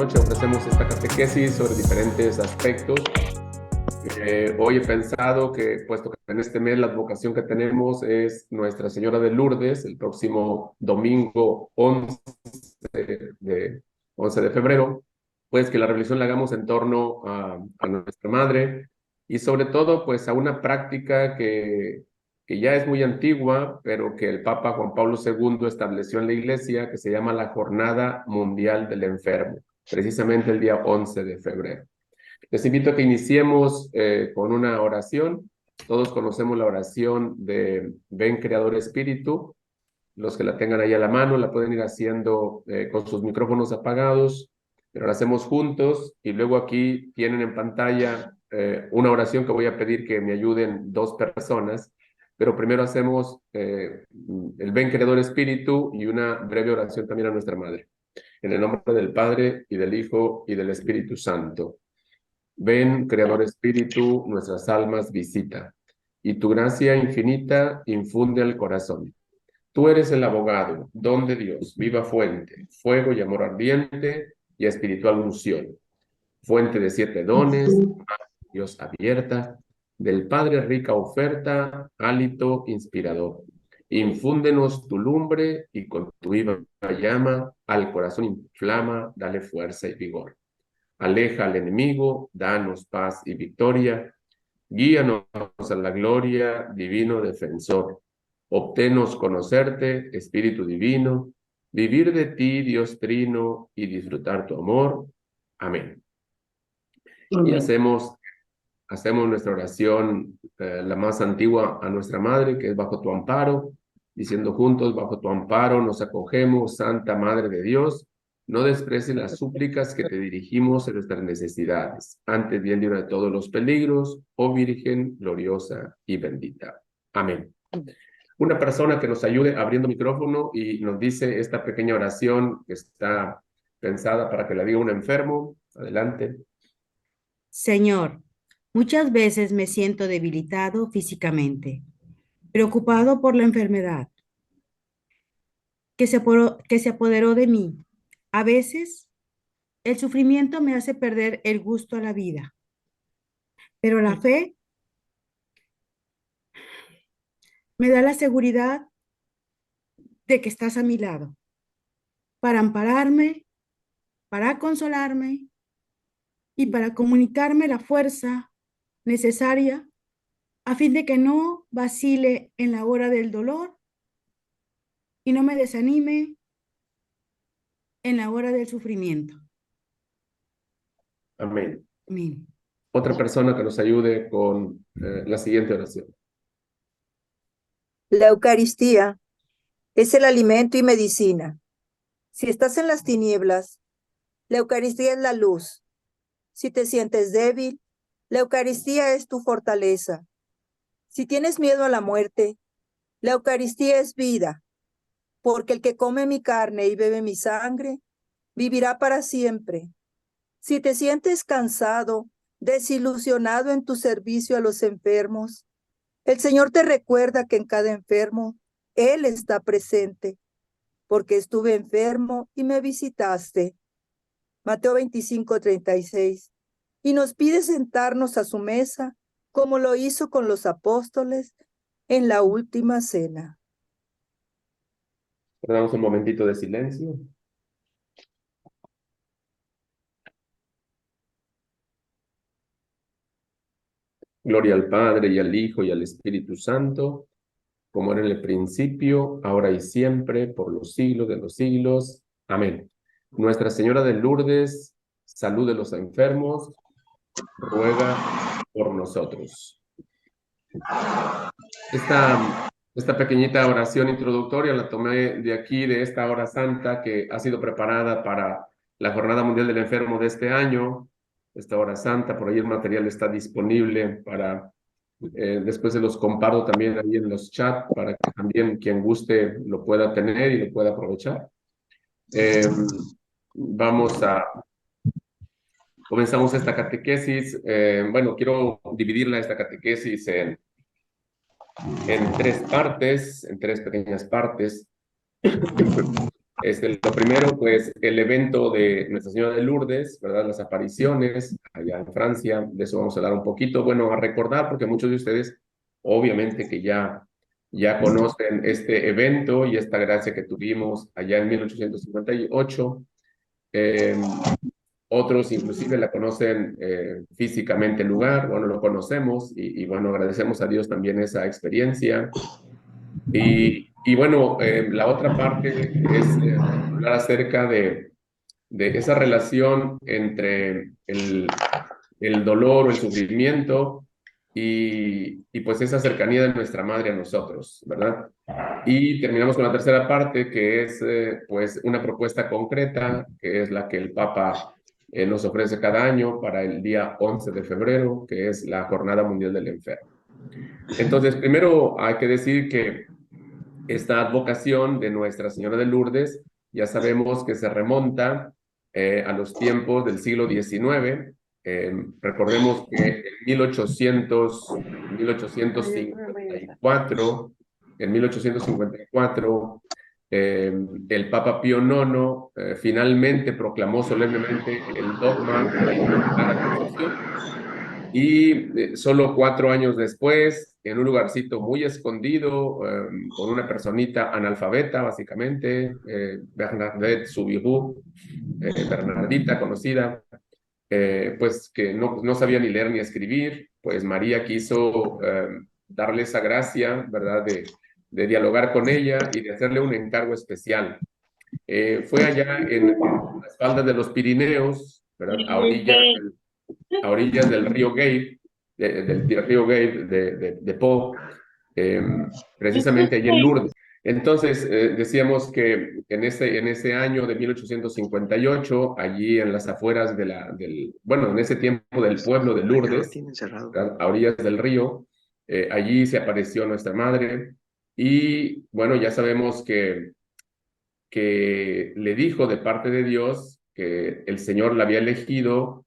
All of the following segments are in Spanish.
noche ofrecemos esta catequesis sobre diferentes aspectos. Hoy he pensado que, puesto que en este mes la advocación que tenemos es Nuestra Señora de Lourdes, el próximo domingo 11 de febrero, pues que la reflexión la hagamos en torno a nuestra Madre y sobre todo pues a una práctica que ya es muy antigua, pero que el Papa Juan Pablo II estableció en la Iglesia, que se llama la Jornada Mundial del Enfermo, precisamente el día 11 de febrero. Les invito a que iniciemos con una oración. Todos conocemos la oración de Ven Creador Espíritu. Los que la tengan ahí a la mano la pueden ir haciendo con sus micrófonos apagados, pero la hacemos juntos y luego aquí tienen en pantalla una oración que voy a pedir que me ayuden dos personas, pero primero hacemos el Ven Creador Espíritu y una breve oración también a nuestra Madre. En el nombre del Padre y del Hijo y del Espíritu Santo. Ven, Creador Espíritu, nuestras almas visita, y tu gracia infinita infunde al corazón. Tú eres el abogado, don de Dios, viva fuente, fuego y amor ardiente y espiritual unción, fuente de 7 dones, Dios abierta, del Padre rica oferta, hálito inspirador. Infúndenos tu lumbre y con tu viva llama al corazón inflama, dale fuerza y vigor. Aleja al enemigo, danos paz y victoria. Guíanos a la gloria, divino defensor. Obténnos conocerte, Espíritu Divino, vivir de ti, Dios Trino, y disfrutar tu amor. Amén. Y hacemos nuestra oración, la más antigua, a nuestra Madre, que es bajo tu amparo, diciendo juntos, bajo tu amparo nos acogemos, Santa Madre de Dios. No desprecies las súplicas que te dirigimos en nuestras necesidades. Antes bien, libra de todos los peligros, oh Virgen gloriosa y bendita. Amén. Una persona que nos ayude abriendo micrófono y nos dice esta pequeña oración que está pensada para que la diga un enfermo. Adelante. Señor, muchas veces me siento debilitado físicamente, preocupado por la enfermedad que se apoderó de mí. A veces el sufrimiento me hace perder el gusto a la vida, pero la fe me da la seguridad de que estás a mi lado para ampararme, para consolarme y para comunicarme la fuerza necesaria a fin de que no vacile en la hora del dolor y no me desanime en la hora del sufrimiento. Amén. Amén. Otra persona que nos ayude con la siguiente oración. La Eucaristía es el alimento y medicina. Si estás en las tinieblas, la Eucaristía es la luz. Si te sientes débil, la Eucaristía es tu fortaleza. Si tienes miedo a la muerte, la Eucaristía es vida, porque el que come mi carne y bebe mi sangre, vivirá para siempre. Si te sientes cansado, desilusionado en tu servicio a los enfermos, el Señor te recuerda que en cada enfermo Él está presente, porque estuve enfermo y me visitaste. Mateo 25:36. Y nos pide sentarnos a su mesa, como lo hizo con los apóstoles en la última cena. Damos un momentito de silencio. Gloria al Padre y al Hijo y al Espíritu Santo, como era en el principio, ahora y siempre, por los siglos de los siglos. Amén. Nuestra Señora de Lourdes, salud de los enfermos, ruega por nosotros. Esta pequeñita oración introductoria la tomé de aquí, de esta hora santa que ha sido preparada para la Jornada Mundial del Enfermo de este año. Esta hora santa, por ahí el material está disponible para, después se los comparto también ahí en los chats para que también quien guste lo pueda tener y lo pueda aprovechar. Comenzamos esta catequesis. Bueno, quiero dividirla esta catequesis en 3 partes, en 3 pequeñas partes. Lo primero, pues, el evento de Nuestra Señora de Lourdes, ¿verdad? Las apariciones allá en Francia, de eso vamos a hablar un poquito. Bueno, a recordar, porque muchos de ustedes, obviamente que ya conocen este evento y esta gracia que tuvimos allá en 1858. Otros inclusive la conocen físicamente el lugar, bueno, lo conocemos y bueno, agradecemos a Dios también esa experiencia. Y bueno, la otra parte es hablar acerca de esa relación entre el dolor o el sufrimiento y pues esa cercanía de nuestra madre a nosotros, ¿verdad? Y terminamos con la tercera parte, que es pues una propuesta concreta, que es la que el Papa nos ofrece cada año para el día 11 de febrero, que es la Jornada Mundial del Enfermo. Entonces, primero hay que decir que esta advocación de Nuestra Señora de Lourdes, ya sabemos que se remonta a los tiempos del siglo XIX. Recordemos que en 1854, el Papa Pío IX finalmente proclamó solemnemente el dogma de la Inmaculada Concepción. Y solo 4 años después, en un lugarcito muy escondido, con una personita analfabeta, básicamente, Bernadette Soubirous, Bernardita conocida, pues que no sabía ni leer ni escribir, pues María quiso darle esa gracia, ¿verdad?, de dialogar con ella y de hacerle un encargo especial. Fue allá en las faldas de los Pirineos, ¿verdad?, a orillas del río Gave, del río Gave de Po, precisamente allí en Lourdes. Entonces, decíamos que en ese año de 1858, allí en las afueras bueno, en ese tiempo del pueblo de Lourdes, a orillas del río, allí se apareció nuestra madre y, bueno, ya sabemos que le dijo de parte de Dios que el Señor la había elegido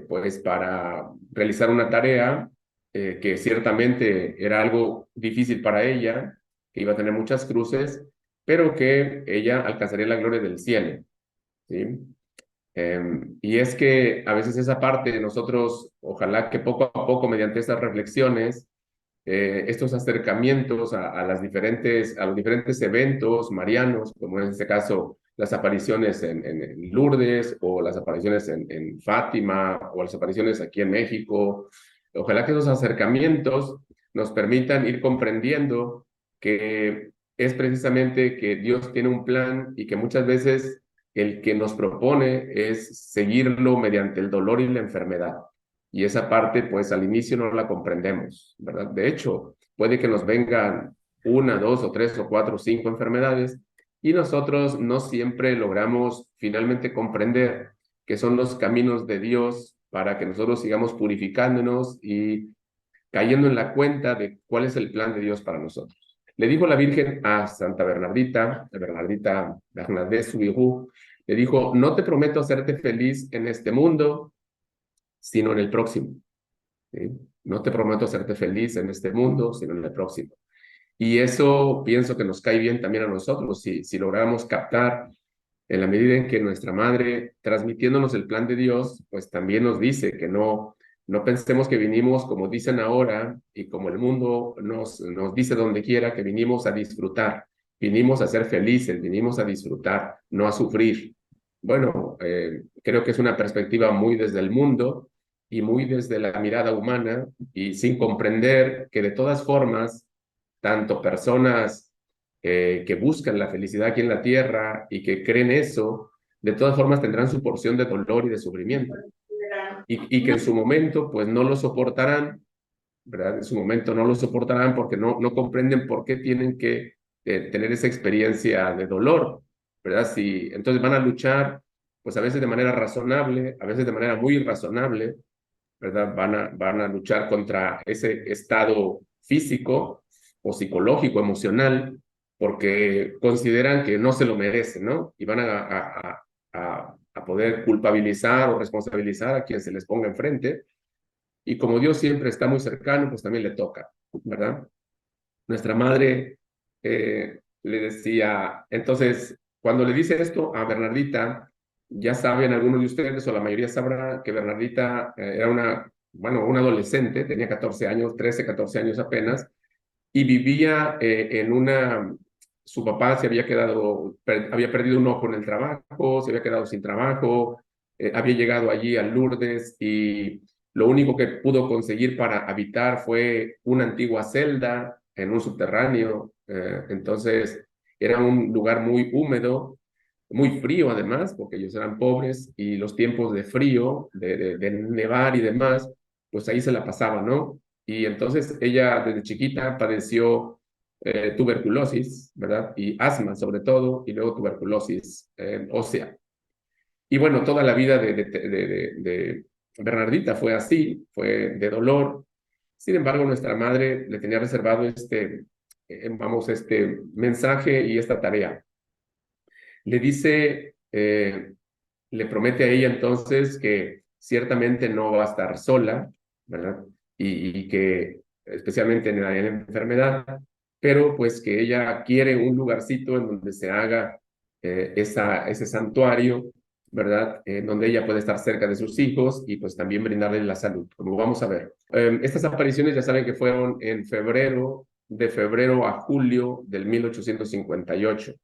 pues para realizar una tarea que ciertamente era algo difícil para ella, que iba a tener muchas cruces, pero que ella alcanzaría la gloria del cielo, ¿sí? Y es que a veces esa parte de nosotros, ojalá que poco a poco, mediante estas reflexiones, estos acercamientos a los diferentes eventos marianos, como en este caso las apariciones en Lourdes o las apariciones en Fátima o las apariciones aquí en México. Ojalá que esos acercamientos nos permitan ir comprendiendo que es precisamente que Dios tiene un plan y que muchas veces el que nos propone es seguirlo mediante el dolor y la enfermedad. Y esa parte, pues al inicio no la comprendemos, ¿verdad? De hecho, puede que nos vengan 1, 2 o 3 o 4 o 5 enfermedades y nosotros no siempre logramos finalmente comprender que son los caminos de Dios para que nosotros sigamos purificándonos y cayendo en la cuenta de cuál es el plan de Dios para nosotros. Le dijo la Virgen a Santa Bernardita Bernadette Soubirous, le dijo: no te prometo hacerte feliz en este mundo, sino en el próximo. ¿Sí? No te prometo hacerte feliz en este mundo, sino en el próximo. Y eso pienso que nos cae bien también a nosotros, si logramos captar en la medida en que nuestra madre, transmitiéndonos el plan de Dios, pues también nos dice que no pensemos que vinimos, como dicen ahora, y como el mundo nos dice donde quiera, que vinimos a disfrutar, vinimos a ser felices, vinimos a disfrutar, no a sufrir. Bueno, creo que es una perspectiva muy desde el mundo y muy desde la mirada humana y sin comprender que de todas formas, tanto personas que buscan la felicidad aquí en la tierra y que creen eso, de todas formas tendrán su porción de dolor y de sufrimiento. Y que en su momento, pues no lo soportarán, ¿verdad? En su momento no lo soportarán porque no comprenden por qué tienen que tener esa experiencia de dolor, ¿verdad? Entonces van a luchar, pues a veces de manera razonable, a veces de manera muy irrazonable, ¿verdad? Van a luchar contra ese estado físico o psicológico, emocional, porque consideran que no se lo merecen, ¿no? Y van a poder culpabilizar o responsabilizar a quien se les ponga enfrente. Y como Dios siempre está muy cercano, pues también le toca, ¿verdad? Nuestra madre le decía, entonces, cuando le dice esto a Bernardita, ya saben algunos de ustedes, o la mayoría sabrá, que Bernardita era una adolescente, tenía 14 años, 13, 14 años apenas, y vivía su papá se había había perdido un ojo en el trabajo, se había quedado sin trabajo, había llegado allí a Lourdes y lo único que pudo conseguir para habitar fue una antigua celda en un subterráneo. Entonces era un lugar muy húmedo, muy frío además, porque ellos eran pobres y los tiempos de frío, de nevar y demás, pues ahí se la pasaba, ¿no? Y entonces ella desde chiquita padeció tuberculosis, ¿verdad? Y asma sobre todo, y luego tuberculosis ósea. Y bueno, toda la vida de Bernardita fue así, fue de dolor. Sin embargo, nuestra madre le tenía reservado este mensaje y esta tarea. Le dice, le promete a ella entonces que ciertamente no va a estar sola, ¿verdad? Y que especialmente en la enfermedad, pero pues que ella quiere un lugarcito en donde se haga ese santuario, ¿verdad? Donde ella puede estar cerca de sus hijos y pues también brindarles la salud, como vamos a ver. Estas apariciones ya saben que fueron en de febrero a julio del 1858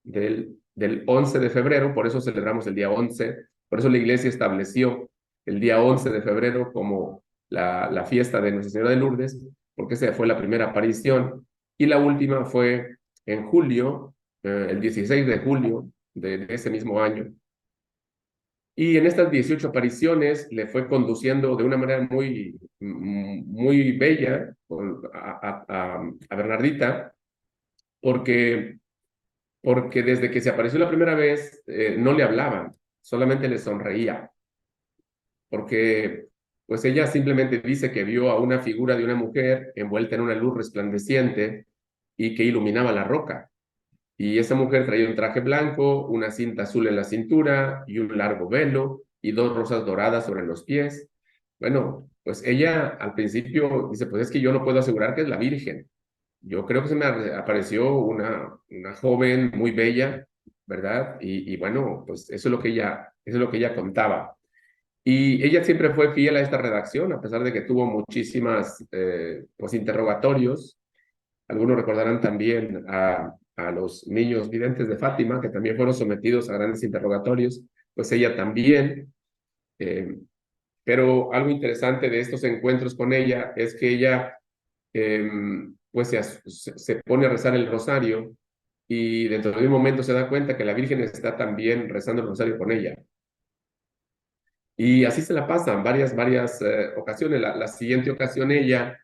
del 11 de febrero, por eso celebramos el día 11, por eso la iglesia estableció el día 11 de febrero como la fiesta de Nuestra Señora de Lourdes, porque esa fue la primera aparición, y la última fue en julio, el 16 de julio de ese mismo año. Y en estas 18 apariciones le fue conduciendo de una manera muy bella a Bernardita, porque desde que se apareció la primera vez no le hablaban, solamente le sonreía, porque pues ella simplemente dice que vio a una figura de una mujer envuelta en una luz resplandeciente y que iluminaba la roca. Y esa mujer traía un traje blanco, una cinta azul en la cintura y un largo velo y dos rosas doradas sobre los pies. Bueno, pues ella al principio dice, pues es que yo no puedo asegurar que es la Virgen. Yo creo que se me apareció una joven muy bella, ¿verdad? Y bueno, pues eso es lo que ella contaba. Y ella siempre fue fiel a esta redacción, a pesar de que tuvo muchísimas pues interrogatorios. Algunos recordarán también a los niños videntes de Fátima, que también fueron sometidos a grandes interrogatorios, pues ella también. eh, pero algo interesante de estos encuentros con ella es que ella pues se pone a rezar el rosario y dentro de un momento se da cuenta que la Virgen está también rezando el rosario con ella. Y así se la pasan varias ocasiones. La siguiente ocasión ella,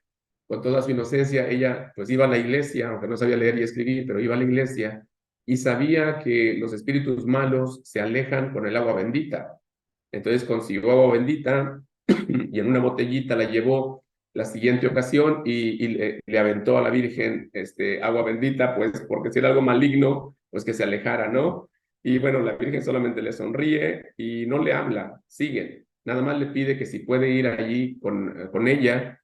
con toda su inocencia, ella pues iba a la iglesia, aunque no sabía leer y escribir, pero iba a la iglesia y sabía que los espíritus malos se alejan con el agua bendita. Entonces consiguió agua bendita y en una botellita la llevó la siguiente ocasión y le aventó a la Virgen agua bendita, pues porque si era algo maligno, pues que se alejara, ¿no? Y bueno, la Virgen solamente le sonríe y no le habla, sigue. Nada más le pide que si puede ir allí con ella,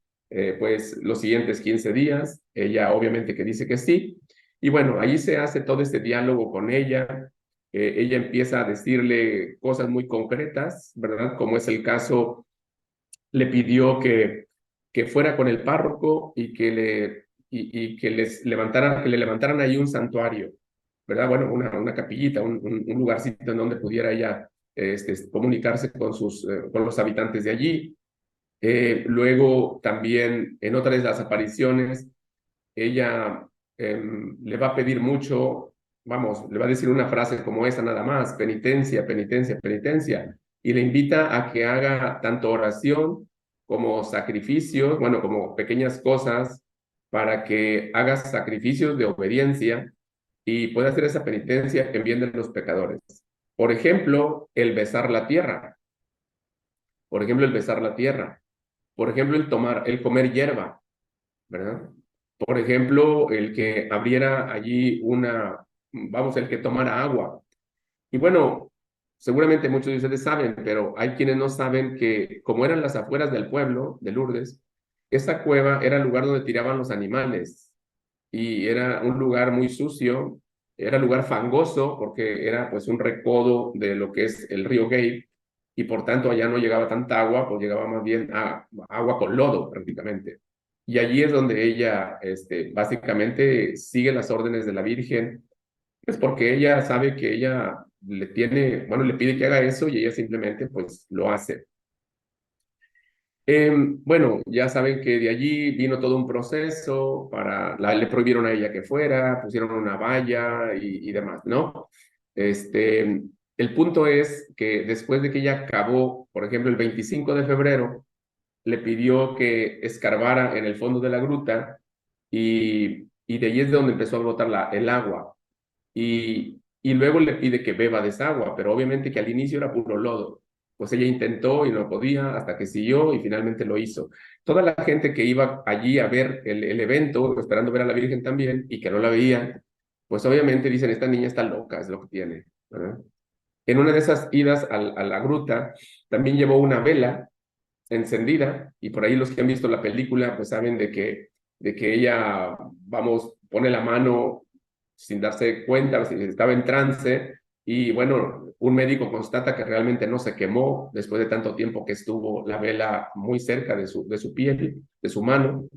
pues los siguientes 15 días. Ella obviamente que dice que sí. Y bueno, allí se hace todo este diálogo con ella. Ella empieza a decirle cosas muy concretas, ¿verdad? Como es el caso, le pidió que fuera con el párroco y que le levantaran ahí un santuario, ¿verdad? Bueno, una capillita, un lugarcito en donde pudiera ella comunicarse con los habitantes de allí. Luego también en otra de las apariciones, ella le va a pedir mucho, vamos, le va a decir una frase como esa nada más, penitencia, penitencia, penitencia, y le invita a que haga tanto oración como sacrificios, bueno, como pequeñas cosas para que haga sacrificios de obediencia y pueda hacer esa penitencia en bien de los pecadores. Por ejemplo, el besar la tierra. Por ejemplo, el besar la tierra. Por ejemplo, el comer hierba, ¿verdad? Por ejemplo, el que abriera allí el que tomara agua. Y bueno, seguramente muchos de ustedes saben, pero hay quienes no saben que como eran las afueras del pueblo de Lourdes, esa cueva era el lugar donde tiraban los animales y era un lugar muy sucio, era lugar fangoso porque era pues un recodo de lo que es el río Gave y por tanto allá no llegaba tanta agua, pues llegaba más bien a agua con lodo prácticamente. Y allí es donde ella básicamente sigue las órdenes de la Virgen, pues porque ella sabe que ella le tiene, bueno, le pide que haga eso y ella simplemente pues lo hace. Bueno, ya saben que de allí vino todo un proceso le prohibieron a ella que fuera, pusieron una valla y demás, ¿no? El punto es que después de que ella acabó, por ejemplo, el 25 de febrero, le pidió que escarbara en el fondo de la gruta y de allí es de donde empezó a brotar el agua. Y luego le pide que beba de esa agua, pero obviamente que al inicio era puro lodo. Pues ella intentó y no podía hasta que siguió y finalmente lo hizo. Toda la gente que iba allí a ver el evento, esperando ver a la Virgen también, y que no la veían, pues obviamente dicen, esta niña está loca, es lo que tiene, ¿verdad? En una de esas idas a la gruta, también llevó una vela encendida, y por ahí los que han visto la película, pues saben de que ella, vamos, pone la mano sin darse cuenta, si estaba en trance, y bueno, un médico constata que realmente no se quemó después de tanto tiempo que estuvo la vela muy cerca de su piel, de su mano.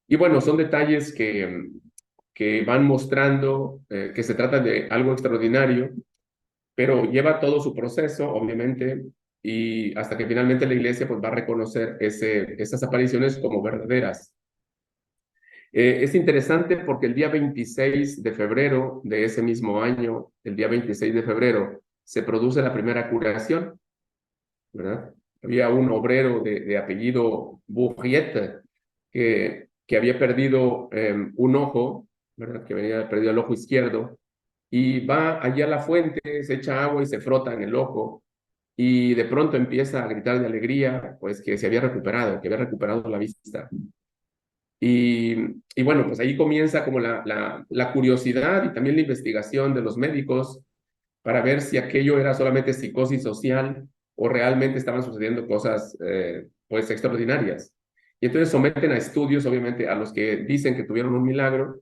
Y bueno, son detalles que van mostrando que se trata de algo extraordinario, pero lleva todo su proceso, obviamente, y hasta que finalmente la iglesia pues, va a reconocer esas apariciones como verdaderas. Es interesante porque el día 26 de febrero de ese mismo año, el día 26 de febrero, se produce la primera curación, ¿verdad? Había un obrero de apellido Bourriette que había perdido un ojo, ¿verdad? Que había perdido el ojo izquierdo, y va allá a la fuente, se echa agua y se frota en el ojo, y de pronto empieza a gritar de alegría, pues que se había recuperado, que había recuperado la vista. Y bueno, pues ahí comienza como la curiosidad y también la investigación de los médicos para ver si aquello era solamente psicosis social o realmente estaban sucediendo cosas pues extraordinarias. Y entonces someten a estudios, obviamente, a los que dicen que tuvieron un milagro.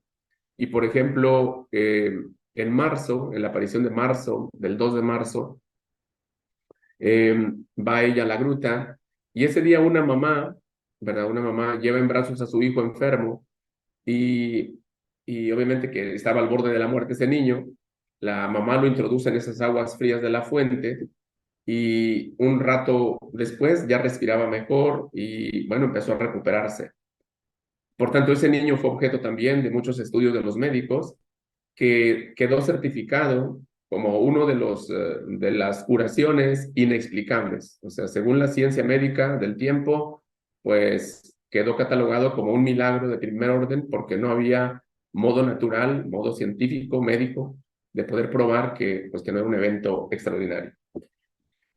Y por ejemplo, en marzo, en la aparición de marzo, del 2 de marzo, va ella a la gruta y ese día una mamá, ¿verdad? Una mamá lleva en brazos a su hijo enfermo y, y obviamente que estaba al borde de la muerte ese niño. La mamá lo introduce en esas aguas frías de la fuente y un rato después ya respiraba mejor y bueno, empezó a recuperarse. Por tanto, ese niño fue objeto también de muchos estudios de los médicos que quedó certificado como uno de las curaciones inexplicables. O sea, según la ciencia médica del tiempo, pues quedó catalogado como un milagro de primer orden porque no había modo natural, modo científico, médico, de poder probar pues, que no era un evento extraordinario.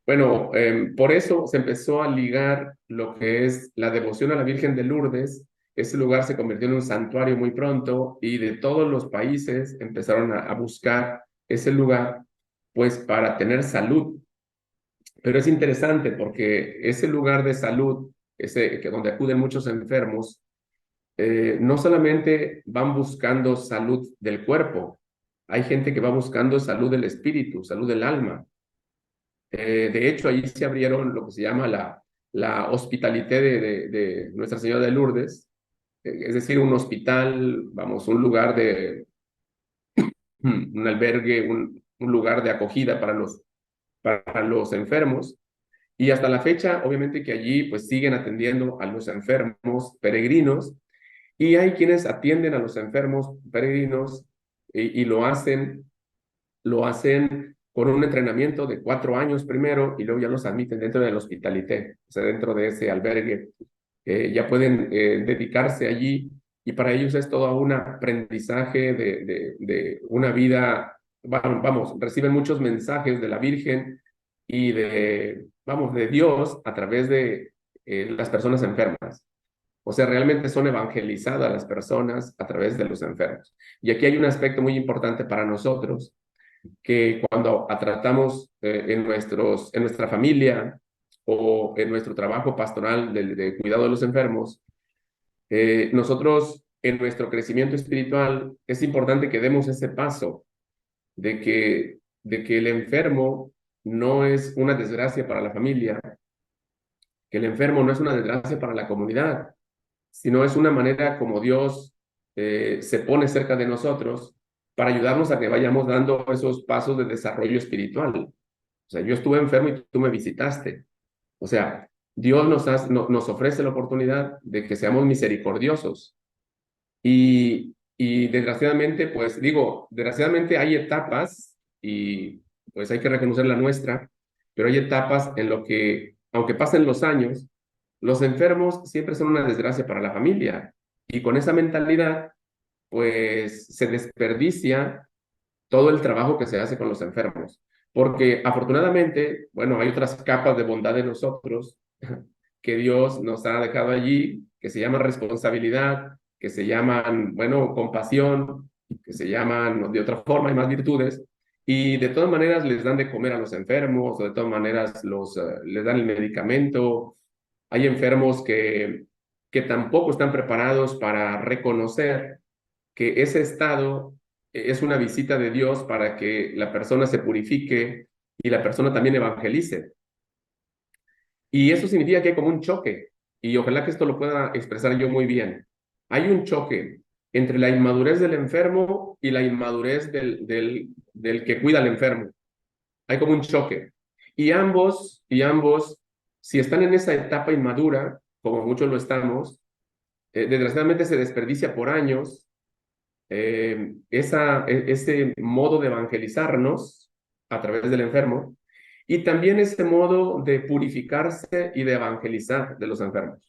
Bueno, por eso se empezó a ligar lo que es la devoción a la Virgen de Lourdes. Ese lugar se convirtió en un santuario muy pronto y de todos los países empezaron a buscar ese lugar, pues para tener salud. Pero es interesante porque ese lugar de salud, donde acuden muchos enfermos, no solamente van buscando salud del cuerpo, hay gente que va buscando salud del espíritu, salud del alma. De hecho, allí se abrieron lo que se llama la hospitalité de Nuestra Señora de Lourdes, es decir, un hospital, vamos, un lugar un albergue, un lugar de acogida para los enfermos. Y hasta la fecha, obviamente que allí pues siguen atendiendo a los enfermos peregrinos y hay quienes atienden a los enfermos peregrinos y lo hacen con un entrenamiento de 4 años primero y luego ya los admiten dentro del hospitalité, o sea, dentro de ese albergue. Ya pueden dedicarse allí y para ellos es todo un aprendizaje de una vida, vamos, reciben muchos mensajes de la Virgen y de Dios a través de las personas enfermas. O sea, realmente son evangelizadas las personas a través de los enfermos. Y aquí hay un aspecto muy importante para nosotros, que cuando tratamos en nuestra familia o en nuestro trabajo pastoral de cuidado de los enfermos, nosotros en nuestro crecimiento espiritual es importante que demos ese paso de que el enfermo no es una desgracia para la familia, que el enfermo no es una desgracia para la comunidad, sino es una manera como Dios se pone cerca de nosotros para ayudarnos a que vayamos dando esos pasos de desarrollo espiritual. O sea, yo estuve enfermo y tú me visitaste. O sea, Dios nos ofrece la oportunidad de que seamos misericordiosos. Y desgraciadamente, pues digo, desgraciadamente hay etapas y pues hay que reconocer la nuestra, pero hay etapas en lo que, aunque pasen los años, los enfermos siempre son una desgracia para la familia. Y con esa mentalidad, pues se desperdicia todo el trabajo que se hace con los enfermos. Porque afortunadamente, bueno, hay otras capas de bondad de nosotros que Dios nos ha dejado allí, que se llaman responsabilidad, que se llaman, bueno, compasión, que se llaman de otra forma, hay más virtudes, y de todas maneras les dan de comer a los enfermos, o de todas maneras les dan el medicamento. Hay enfermos que tampoco están preparados para reconocer que ese estado es una visita de Dios para que la persona se purifique y la persona también evangelice. Y eso significa que hay como un choque, y ojalá que esto lo pueda expresar yo muy bien. Hay un choque entre la inmadurez del enfermo y la inmadurez del que cuida al enfermo. Hay como un choque. Y ambos, si están en esa etapa inmadura, como muchos lo estamos, desgraciadamente se desperdicia por años ese modo de evangelizarnos a través del enfermo y también ese modo de purificarse y de evangelizar de los enfermos.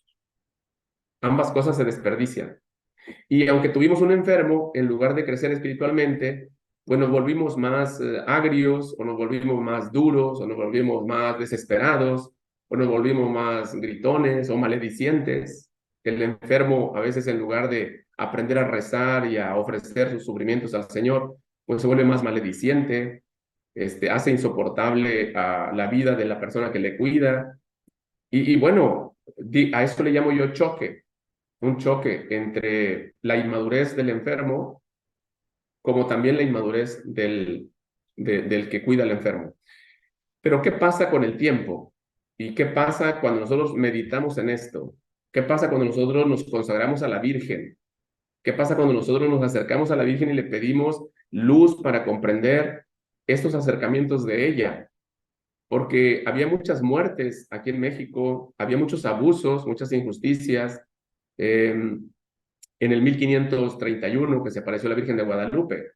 Ambas cosas se desperdician. Y aunque tuvimos un enfermo, en lugar de crecer espiritualmente, pues nos volvimos más agrios, o nos volvimos más duros, o nos volvimos más desesperados, o nos volvimos más gritones o maledicientes. El enfermo, a veces, en lugar de aprender a rezar y a ofrecer sus sufrimientos al Señor, pues se vuelve más malediciente, hace insoportable a la vida de la persona que le cuida. Y bueno, a esto le llamo yo choque, un choque entre la inmadurez del enfermo como también la inmadurez del que cuida al enfermo. Pero ¿qué pasa con el tiempo? ¿Y qué pasa cuando nosotros meditamos en esto? ¿Qué pasa cuando nosotros nos consagramos a la Virgen? ¿Qué pasa cuando nosotros nos acercamos a la Virgen y le pedimos luz para comprender estos acercamientos de ella? Porque había muchas muertes aquí en México, había muchos abusos, muchas injusticias. En el 1531, que se apareció la Virgen de Guadalupe,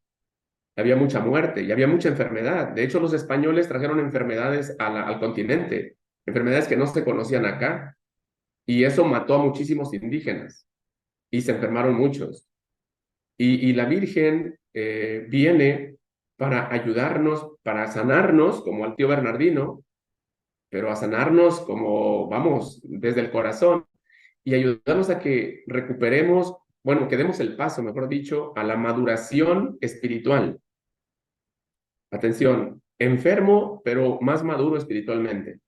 había mucha muerte y había mucha enfermedad. De hecho, los españoles trajeron enfermedades al continente, enfermedades que no se conocían acá, y eso mató a muchísimos indígenas y se enfermaron muchos. Y la Virgen viene para ayudarnos, para sanarnos, como al tío Bernardino, pero a sanarnos como, vamos, desde el corazón y ayudarnos a que recuperemos, bueno, que demos el paso, mejor dicho, a la maduración espiritual. Atención, enfermo, pero más maduro espiritualmente.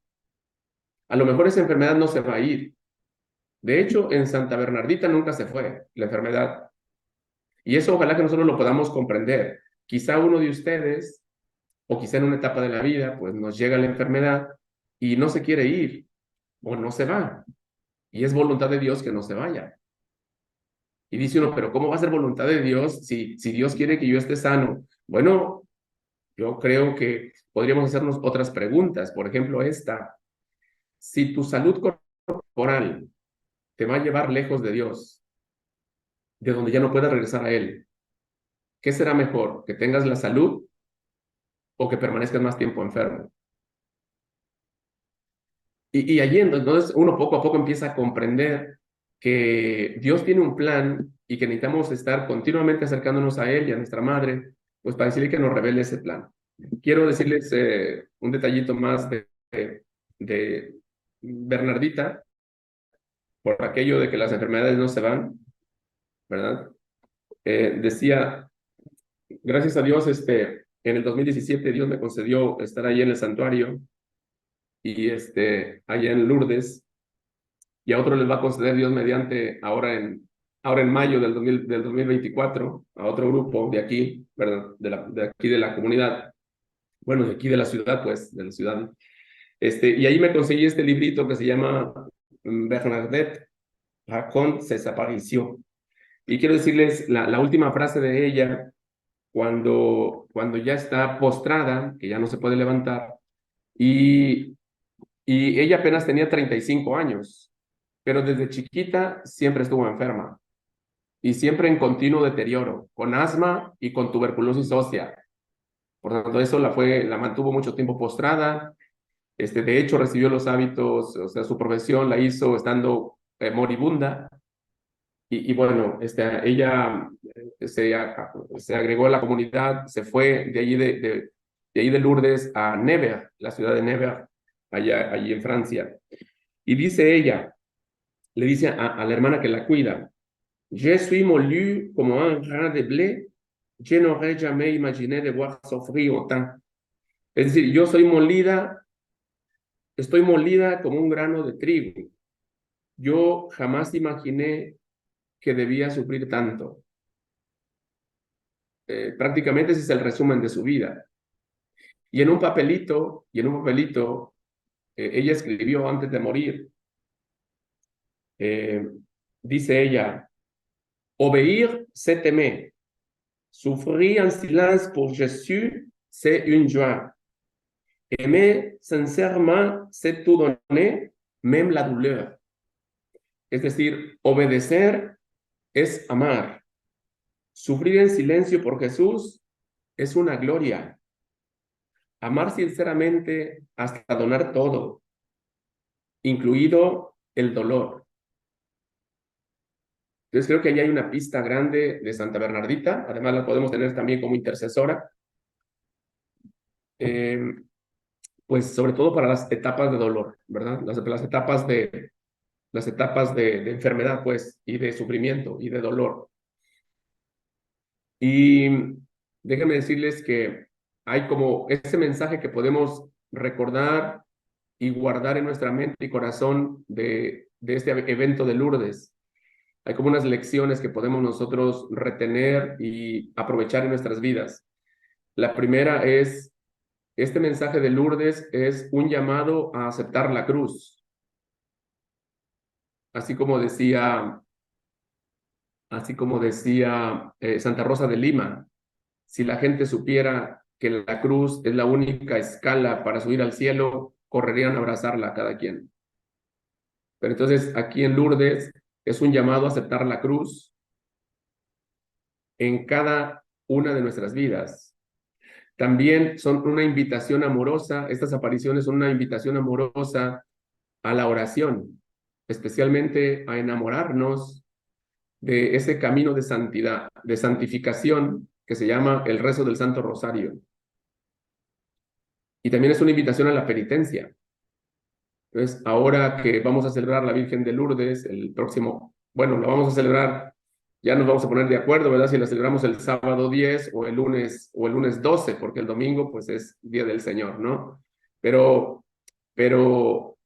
A lo mejor esa enfermedad no se va a ir. De hecho, en Santa Bernardita nunca se fue la enfermedad. Y eso ojalá que nosotros lo podamos comprender. Quizá uno de ustedes, o quizá en una etapa de la vida, pues nos llega la enfermedad y no se quiere ir, o no se va. Y es voluntad de Dios que no se vaya. Y dice uno, pero ¿cómo va a ser voluntad de Dios si Dios quiere que yo esté sano? Bueno, yo creo que podríamos hacernos otras preguntas. Por ejemplo, esta. Si tu salud corporal te va a llevar lejos de Dios, de donde ya no puedas regresar a Él, ¿qué será mejor? ¿Que tengas la salud o que permanezcas más tiempo enfermo? Y allí entonces uno poco a poco empieza a comprender que Dios tiene un plan y que necesitamos estar continuamente acercándonos a Él y a nuestra Madre, pues para decirle que nos revele ese plan. Quiero decirles un detallito más de Bernardita, por aquello de que las enfermedades no se van, ¿verdad? Decía, gracias a Dios, en el 2017 Dios me concedió estar ahí en el santuario y allá en Lourdes, y a otros les va a conceder Dios mediante ahora ahora en mayo del 2024 a otro grupo de aquí, ¿verdad? De aquí de la comunidad, bueno, de aquí de la ciudad, pues, de la ciudad. Y ahí me conseguí este librito que se llama Bernadette raconte ses apparitions. Y quiero decirles la última frase de ella, cuando ya está postrada, que ya no se puede levantar, y ella apenas tenía 35 años, pero desde chiquita siempre estuvo enferma y siempre en continuo deterioro, con asma y con tuberculosis ósea. Por lo tanto, eso la mantuvo mucho tiempo postrada. De hecho, recibió los hábitos, o sea, su profesión la hizo estando moribunda. Y bueno, ella se agregó a la comunidad, se fue de allí de Lourdes a Nevers, la ciudad de Nevers, allí en Francia. Y dice ella, le dice a la hermana que la cuida, Je suis moulu como un grain de blé, je n'aurais jamais imaginé devoir souffrir autant. Es decir, estoy molida como un grano de trigo. Yo jamás imaginé que debía sufrir tanto. Prácticamente ese es el resumen de su vida. Y en un papelito, ella escribió antes de morir, dice ella, obéir, c'est aimer. Souffrir en silence pour Jésus, c'est une joie. Aimer sincèrement, c'est tout donner, même la douleur. Es decir, obedecer es amar. Sufrir en silencio por Jesús es una gloria. Amar sinceramente hasta donar todo, incluido el dolor. Entonces creo que ahí hay una pista grande de Santa Bernardita. Además la podemos tener también como intercesora. Pues sobre todo para las etapas de dolor, ¿verdad? Las etapas de enfermedad, pues, y de sufrimiento y de dolor. Y déjenme decirles que hay como ese mensaje que podemos recordar y guardar en nuestra mente y corazón de este evento de Lourdes. Hay como unas lecciones que podemos nosotros retener y aprovechar en nuestras vidas. La primera es, este mensaje de Lourdes es un llamado a aceptar la cruz. Así como decía Santa Rosa de Lima, si la gente supiera que la cruz es la única escala para subir al cielo, correrían a abrazarla a cada quien. Pero entonces aquí en Lourdes es un llamado a aceptar la cruz en cada una de nuestras vidas. También son una invitación amorosa, estas apariciones son una invitación amorosa a la oración, especialmente a enamorarnos de ese camino de santidad, de santificación que se llama el rezo del Santo Rosario. Y también es una invitación a la penitencia. Entonces, ahora que vamos a celebrar la Virgen de Lourdes, el próximo, bueno, lo vamos a celebrar, ya nos vamos a poner de acuerdo, ¿verdad? Si la celebramos el sábado 10 o el lunes 12, porque el domingo, pues, es Día del Señor, ¿no? Pero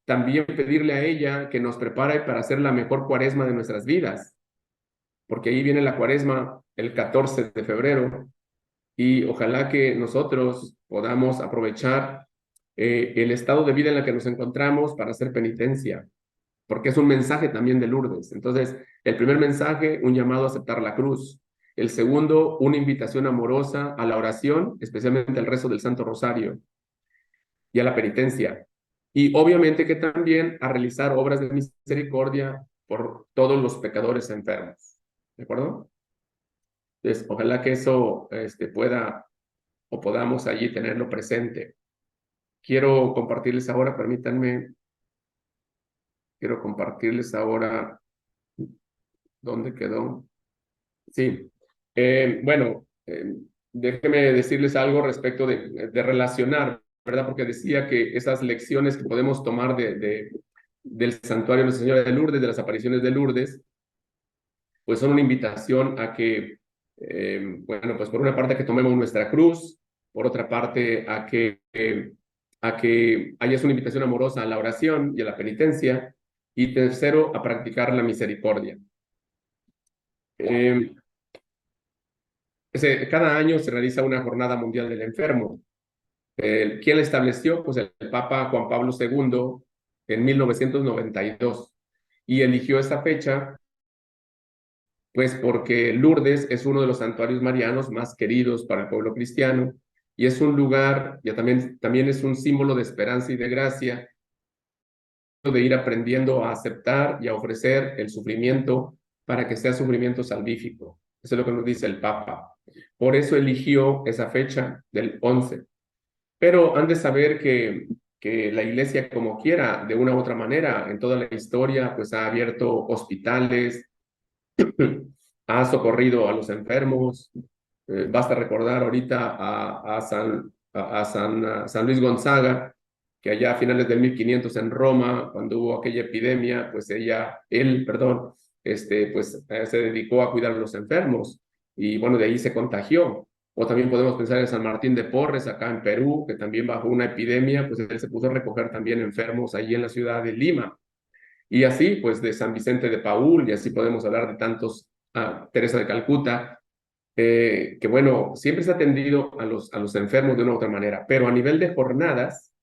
también pedirle a ella que nos prepare para hacer la mejor cuaresma de nuestras vidas, porque ahí viene la cuaresma el 14 de febrero, y ojalá que nosotros podamos aprovechar el estado de vida en el que nos encontramos para hacer penitencia, porque es un mensaje también de Lourdes. Entonces, el primer mensaje, un llamado a aceptar la cruz. El segundo, una invitación amorosa a la oración, especialmente al rezo del Santo Rosario y a la penitencia. Y obviamente que también a realizar obras de misericordia por todos los pecadores enfermos. ¿De acuerdo? Entonces, ojalá que eso podamos allí tenerlo presente. Quiero compartirles ahora, permítanme, ¿dónde quedó? Sí, bueno, déjenme decirles algo respecto de relacionar, ¿verdad? Porque decía que esas lecciones que podemos tomar del santuario de Nuestra Señora de Lourdes, de las apariciones de Lourdes, pues son una invitación a que, bueno, pues por una parte a que tomemos nuestra cruz, por otra parte a que haya una invitación amorosa a la oración y a la penitencia, y tercero, a practicar la misericordia. Cada año se realiza una jornada mundial del enfermo. ¿Quién la estableció? Pues el Papa Juan Pablo II en 1992. Y eligió esa fecha, pues porque Lourdes es uno de los santuarios marianos más queridos para el pueblo cristiano y es un lugar, ya también es un símbolo de esperanza y de gracia, de ir aprendiendo a aceptar y a ofrecer el sufrimiento para que sea sufrimiento salvífico. Eso es lo que nos dice el Papa. Por eso eligió esa fecha del 11. Pero han de saber que la iglesia, como quiera, de una u otra manera, en toda la historia, pues ha abierto hospitales, ha socorrido a los enfermos. Basta recordar ahorita a San Luis Gonzaga, que allá a finales del 1500 en Roma, cuando hubo aquella epidemia, pues él, pues se dedicó a cuidar a los enfermos y bueno, de ahí se contagió. O también podemos pensar en San Martín de Porres, acá en Perú, que también bajo una epidemia, pues él se puso a recoger también enfermos ahí en la ciudad de Lima. Y así, pues de San Vicente de Paúl, y así podemos hablar de tantos, Teresa de Calcuta, que bueno, siempre se ha atendido a los enfermos de una u otra manera, pero a nivel de jornadas,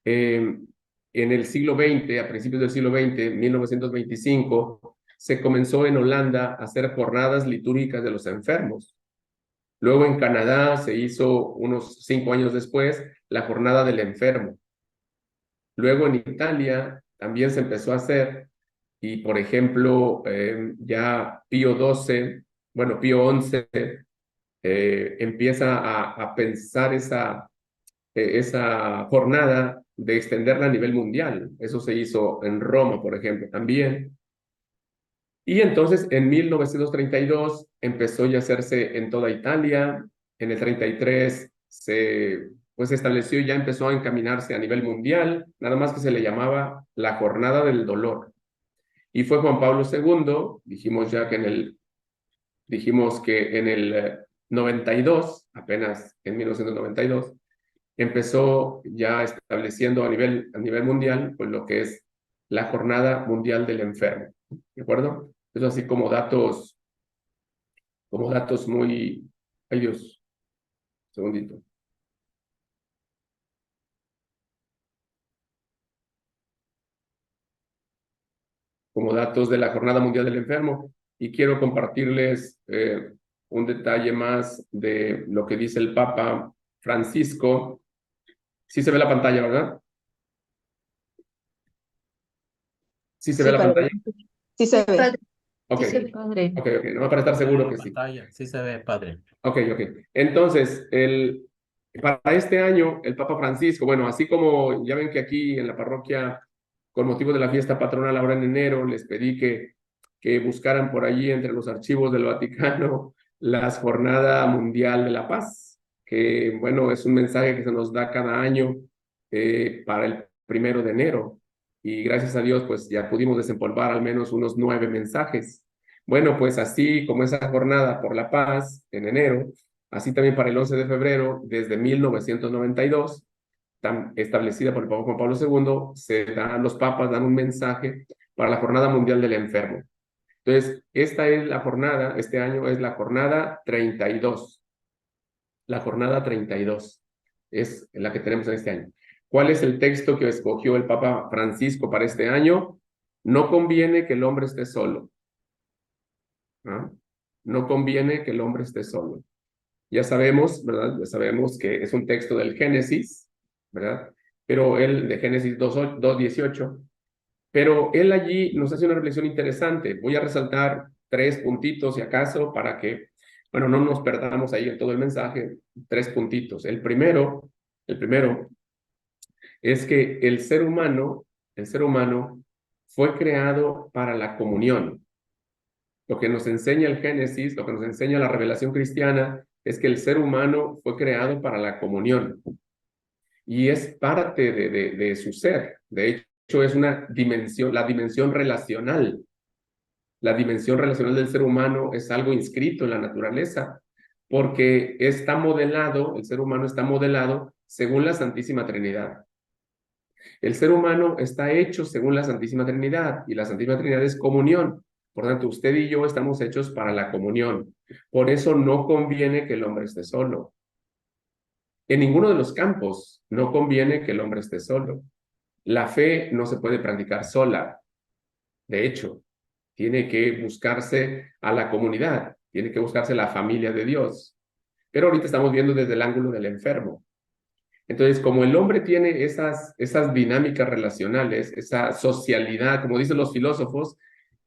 en el siglo XX, a principios del siglo XX, 1925, se comenzó en Holanda a hacer jornadas litúrgicas de los enfermos. Luego en Canadá se hizo unos 5 años después la jornada del enfermo. Luego en Italia también se empezó a hacer y, por ejemplo, ya Pío XI, empieza a pensar esa jornada de extenderla a nivel mundial. Eso se hizo en Roma, por ejemplo, también. Y entonces en 1932 empezó ya a hacerse en toda Italia. En el 33 se estableció y ya empezó a encaminarse a nivel mundial, nada más que se le llamaba la Jornada del Dolor. Y fue Juan Pablo II, dijimos que en el 92, apenas en 1992, empezó ya estableciendo a nivel mundial, pues lo que es la Jornada Mundial del Enfermo, ¿de acuerdo? Eso así como datos muy... Ay Dios, segundito. Como datos de la Jornada Mundial del Enfermo. Y quiero compartirles un detalle más de lo que dice el Papa Francisco. Sí se ve la pantalla, ¿verdad? ¿Sí se ve la pantalla? Sí se ve. Ok, Sí se ve, padre. ok, no para estar seguro que sí. Sí se ve, padre. Ok. Entonces, para este año, el Papa Francisco, bueno, así como ya ven que aquí en la parroquia, con motivo de la fiesta patronal ahora en enero, les pedí que buscaran por allí entre los archivos del Vaticano la Jornada Mundial de la Paz, que bueno, es un mensaje que se nos da cada año para el 1 de enero. Y gracias a Dios, pues ya pudimos desempolvar al menos unos 9 mensajes. Bueno, pues así como esa jornada por la paz en enero, así también para el 11 de febrero, desde 1992, establecida por el Papa Juan Pablo II, los papas dan un mensaje para la Jornada Mundial del Enfermo. Entonces, esta es la jornada, este año es la jornada 32. La jornada 32 es la que tenemos en este año. ¿Cuál es el texto que escogió el Papa Francisco para este año? No conviene que el hombre esté solo. ¿Ah? No conviene que el hombre esté solo. Ya sabemos, ¿verdad? Ya sabemos que es un texto del Génesis, ¿verdad? Pero él, de Génesis 2:18, pero él allí nos hace una reflexión interesante. Voy a resaltar 3 puntitos, si acaso, para que, bueno, no nos perdamos ahí en todo el mensaje. 3 puntitos. El primero es que el ser humano fue creado para la comunión. Lo que nos enseña el Génesis, lo que nos enseña la revelación cristiana, es que el ser humano fue creado para la comunión y es parte de su ser. De hecho, es la dimensión relacional. La dimensión relacional del ser humano es algo inscrito en la naturaleza porque el ser humano está modelado según la Santísima Trinidad. El ser humano está hecho según la Santísima Trinidad y la Santísima Trinidad es comunión. Por tanto, usted y yo estamos hechos para la comunión. Por eso no conviene que el hombre esté solo. En ninguno de los campos no conviene que el hombre esté solo. La fe no se puede practicar sola. De hecho, tiene que buscarse a la comunidad, tiene que buscarse la familia de Dios. Pero ahorita estamos viendo desde el ángulo del enfermo. Entonces, como el hombre tiene esas dinámicas relacionales, esa socialidad, como dicen los filósofos,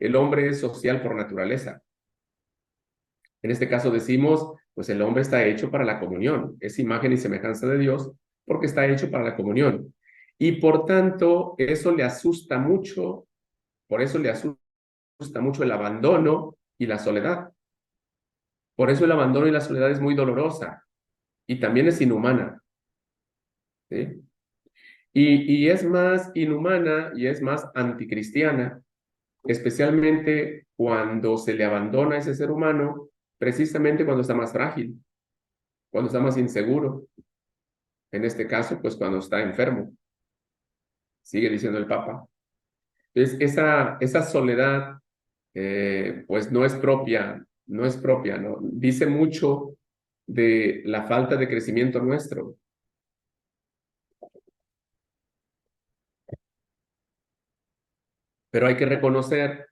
el hombre es social por naturaleza. En este caso decimos, pues el hombre está hecho para la comunión, es imagen y semejanza de Dios porque está hecho para la comunión. Y por tanto, eso le asusta mucho, por eso le asusta mucho el abandono y la soledad. Por eso el abandono y la soledad es muy dolorosa y también es inhumana. ¿Sí? Y es más inhumana y es más anticristiana, especialmente cuando se le abandona a ese ser humano, precisamente cuando está más frágil, cuando está más inseguro. En este caso, pues cuando está enfermo, sigue diciendo el Papa. Entonces, esa soledad, pues no es propia, no es propia, ¿no? Dice mucho de la falta de crecimiento nuestro. Pero hay que reconocer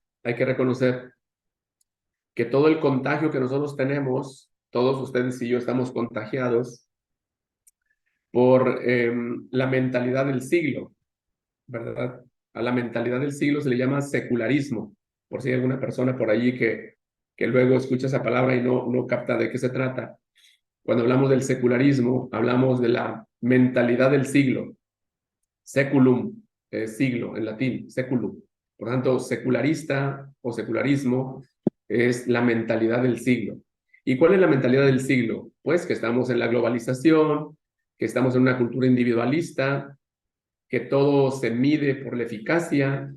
que todo el contagio que nosotros tenemos, todos ustedes y yo estamos contagiados por la mentalidad del siglo, ¿verdad? A la mentalidad del siglo se le llama secularismo, por si hay alguna persona por allí que luego escucha esa palabra y no capta de qué se trata. Cuando hablamos del secularismo, hablamos de la mentalidad del siglo, seculum, siglo en latín, seculum. Por tanto, secularista o secularismo es la mentalidad del siglo. ¿Y cuál es la mentalidad del siglo? Pues que estamos en la globalización, que estamos en una cultura individualista, que todo se mide por la eficacia,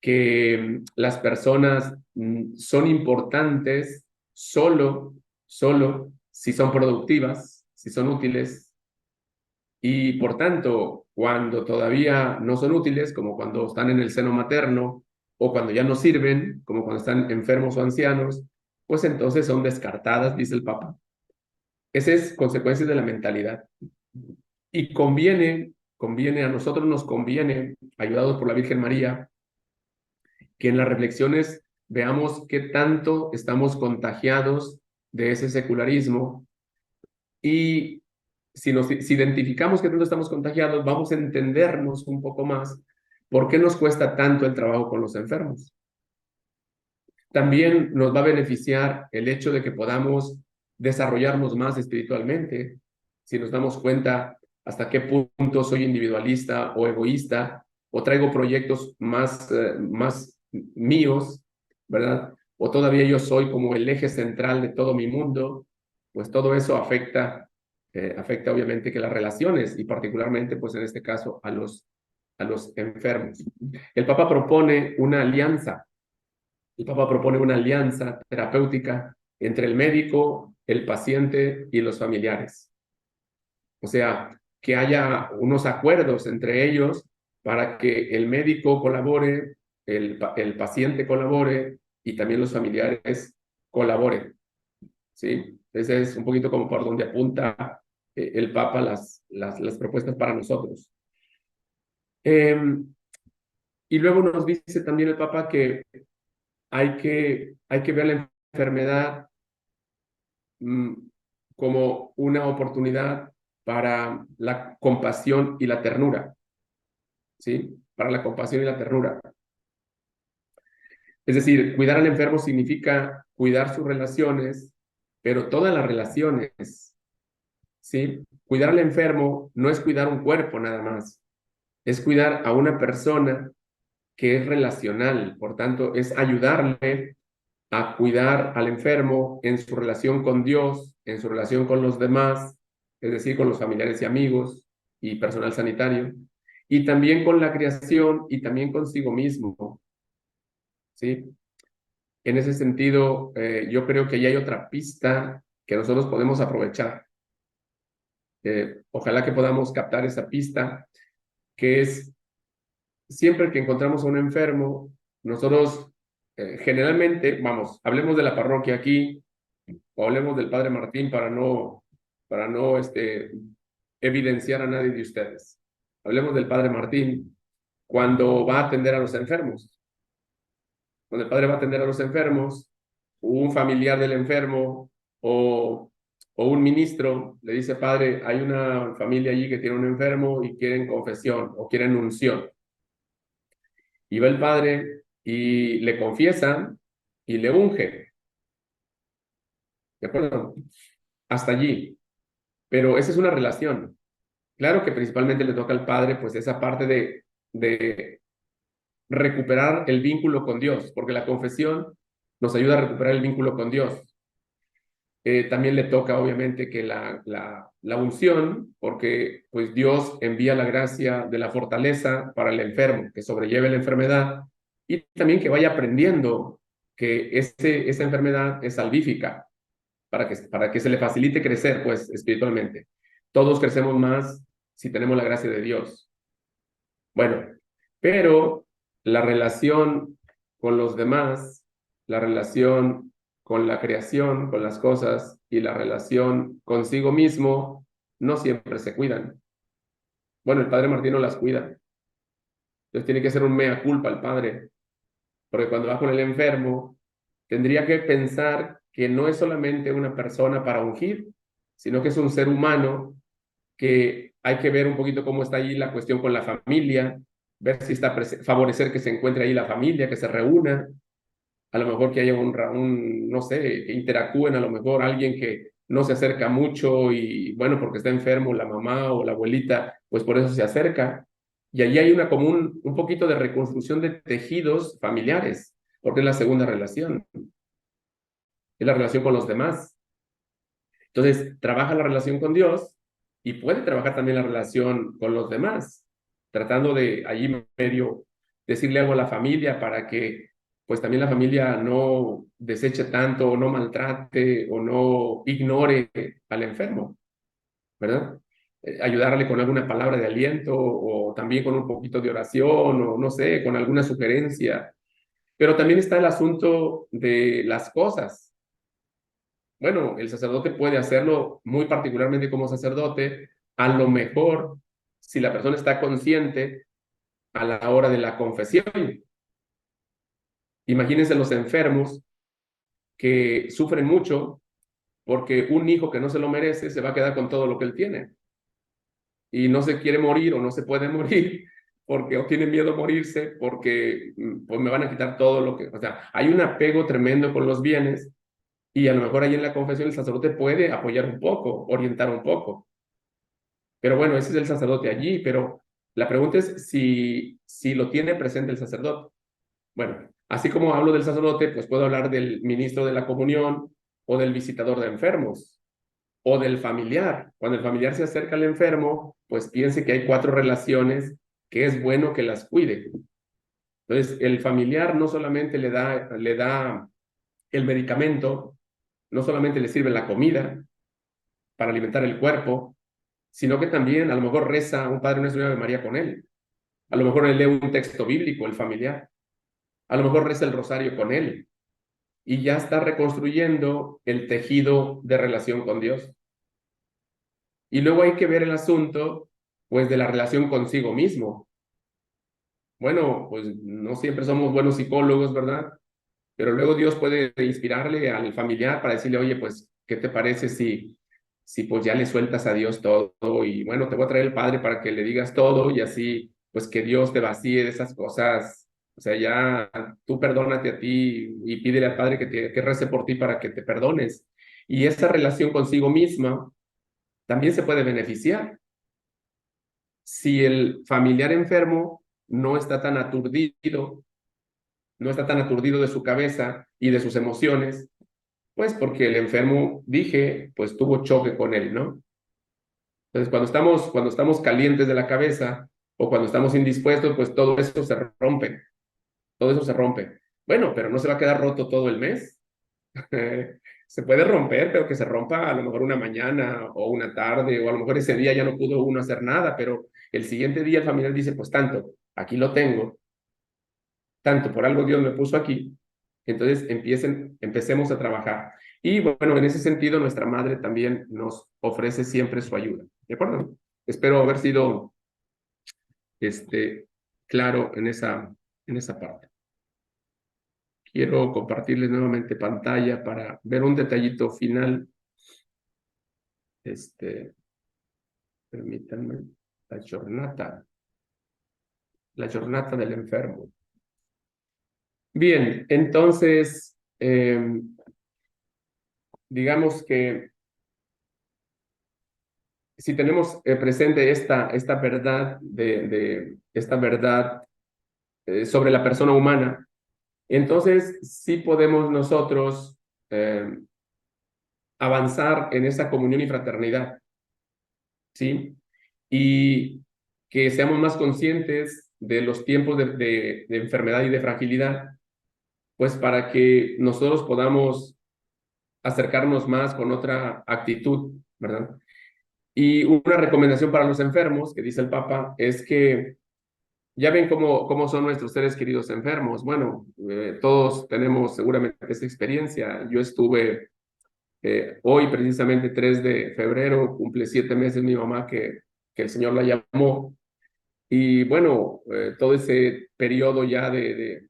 que las personas son importantes solo si son productivas, si son útiles, y por tanto, cuando todavía no son útiles, como cuando están en el seno materno, o cuando ya no sirven, como cuando están enfermos o ancianos, pues entonces son descartadas, dice el Papa. Esa es consecuencia de la mentalidad. Y a nosotros nos conviene, ayudados por la Virgen María, que en las reflexiones veamos qué tanto estamos contagiados de ese secularismo y si identificamos que tanto estamos contagiados, vamos a entendernos un poco más por qué nos cuesta tanto el trabajo con los enfermos. También nos va a beneficiar el hecho de que podamos desarrollarnos más espiritualmente, si nos damos cuenta hasta qué punto soy individualista o egoísta, o traigo proyectos más míos, ¿verdad? O todavía yo soy como el eje central de todo mi mundo, pues todo eso afecta obviamente que las relaciones y particularmente pues en este caso a los enfermos. El Papa propone una alianza terapéutica entre el médico, el paciente y los familiares. O sea, que haya unos acuerdos entre ellos para que el médico colabore, el paciente colabore y también los familiares colaboren. ¿Sí? Ese es un poquito como por donde apunta el Papa las propuestas para nosotros. Y luego nos dice también el Papa que hay que ver la enfermedad como una oportunidad para la compasión y la ternura, ¿sí? Para la compasión y la ternura. Es decir, cuidar al enfermo significa cuidar sus relaciones, pero todas las relaciones, ¿sí? Cuidar al enfermo no es cuidar un cuerpo nada más, es cuidar a una persona que es relacional, por tanto, es ayudarle a cuidar al enfermo en su relación con Dios, en su relación con los demás, es decir, con los familiares y amigos y personal sanitario, y también con la creación y también consigo mismo, ¿sí? En ese sentido, yo creo que ahí hay otra pista que nosotros podemos aprovechar. Ojalá que podamos captar esa pista, que es siempre que encontramos a un enfermo, nosotros generalmente, vamos, hablemos de la parroquia aquí, o hablemos del Padre Martín para no evidenciar a nadie de ustedes. Hablemos del Padre Martín cuando va a atender a los enfermos. Cuando el padre va a atender a los enfermos, un familiar del enfermo o un ministro le dice, padre, hay una familia allí que tiene un enfermo y quieren confesión o quieren unción. Y va el padre y le confiesa y le unge. ¿De acuerdo? Hasta allí. Pero esa es una relación. Claro que principalmente le toca al padre pues esa parte de recuperar el vínculo con Dios, porque la confesión nos ayuda a recuperar el vínculo con Dios. También le toca obviamente que la unción, porque pues Dios envía la gracia de la fortaleza para el enfermo, que sobrelleve la enfermedad y también que vaya aprendiendo que esa enfermedad es salvífica para que se le facilite crecer pues espiritualmente. Todos crecemos más si tenemos la gracia de Dios. Bueno, pero la relación con los demás, la relación con la creación, con las cosas y la relación consigo mismo no siempre se cuidan. Bueno, el padre Martín no las cuida. Entonces tiene que ser un mea culpa el padre, porque cuando va con el enfermo, tendría que pensar que no es solamente una persona para ungir, sino que es un ser humano que hay que ver un poquito cómo está ahí la cuestión con la familia, ver si está favorecer que se encuentre ahí la familia, que se reúna, a lo mejor que haya no sé, que interactúen, a lo mejor alguien que no se acerca mucho y bueno, porque está enfermo la mamá o la abuelita, pues por eso se acerca. Y allí hay una común, un poquito de reconstrucción de tejidos familiares, porque es la segunda relación, es la relación con los demás. Entonces, trabaja la relación con Dios y puede trabajar también la relación con los demás, tratando de allí medio decirle algo a la familia para que pues también la familia no deseche tanto o no maltrate o no ignore al enfermo, ¿verdad? Ayudarle con alguna palabra de aliento o también con un poquito de oración o no sé, con alguna sugerencia. Pero también está el asunto de las cosas. Bueno, el sacerdote puede hacerlo muy particularmente como sacerdote, a lo mejor si la persona está consciente a la hora de la confesión. Imagínense los enfermos que sufren mucho porque un hijo que no se lo merece se va a quedar con todo lo que él tiene y no se quiere morir o no se puede morir porque o tiene miedo a morirse porque pues me van a quitar todo lo que, o sea, hay un apego tremendo con los bienes y a lo mejor ahí en la confesión el sacerdote puede apoyar un poco, orientar un poco. Pero bueno, ese es el sacerdote allí, pero la pregunta es si lo tiene presente el sacerdote. Bueno, así como hablo del sacerdote, pues puedo hablar del ministro de la comunión o del visitador de enfermos o del familiar. Cuando el familiar se acerca al enfermo, pues piense que hay 4 relaciones que es bueno que las cuide. Entonces, el familiar no solamente le da el medicamento, no solamente le sirve la comida para alimentar el cuerpo, sino que también a lo mejor reza un Padre Nuestro y una Ave María con él. A lo mejor él lee un texto bíblico, el familiar. A lo mejor reza el rosario con él. Y ya está reconstruyendo el tejido de relación con Dios. Y luego hay que ver el asunto, pues, de la relación consigo mismo. Bueno, pues no siempre somos buenos psicólogos, ¿verdad? Pero luego Dios puede inspirarle al familiar para decirle, oye, pues, ¿qué te parece si pues ya le sueltas a Dios todo? Y bueno, te voy a traer el Padre para que le digas todo y así, pues que Dios te vacíe de esas cosas. O sea, ya tú perdónate a ti y pídele al Padre que rece por ti para que te perdones. Y esa relación consigo misma también se puede beneficiar. Si el familiar enfermo no está tan aturdido, no está tan aturdido de su cabeza y de sus emociones, pues porque el enfermo, dije, pues tuvo choque con él, ¿no? Entonces, cuando estamos calientes de la cabeza o cuando estamos indispuestos, pues todo eso se rompe, todo eso se rompe. Bueno, pero no se va a quedar roto todo el mes. Se puede romper, pero que se rompa a lo mejor una mañana o una tarde, o a lo mejor ese día ya no pudo uno hacer nada, pero el siguiente día el familiar dice, pues tanto, aquí lo tengo, tanto por algo Dios me puso aquí, Entonces empecemos a trabajar. Y bueno, en ese sentido, nuestra madre también nos ofrece siempre su ayuda. ¿De acuerdo? Espero haber sido claro en esa parte. Quiero compartirles nuevamente pantalla para ver un detallito final. Permítanme. La giornata del enfermo. Bien, entonces, digamos que si tenemos presente esta verdad esta verdad sobre la persona humana, entonces sí podemos nosotros avanzar en esa comunión y fraternidad, ¿sí? Y que seamos más conscientes de los tiempos de enfermedad y de fragilidad, pues para que nosotros podamos acercarnos más con otra actitud, ¿verdad? Y una recomendación para los enfermos, que dice el Papa, es que ya ven cómo son nuestros seres queridos enfermos. Bueno, todos tenemos seguramente esa experiencia. Yo estuve hoy, precisamente 3 de febrero, cumple 7 meses mi mamá que el Señor la llamó. Y bueno, todo ese periodo ya de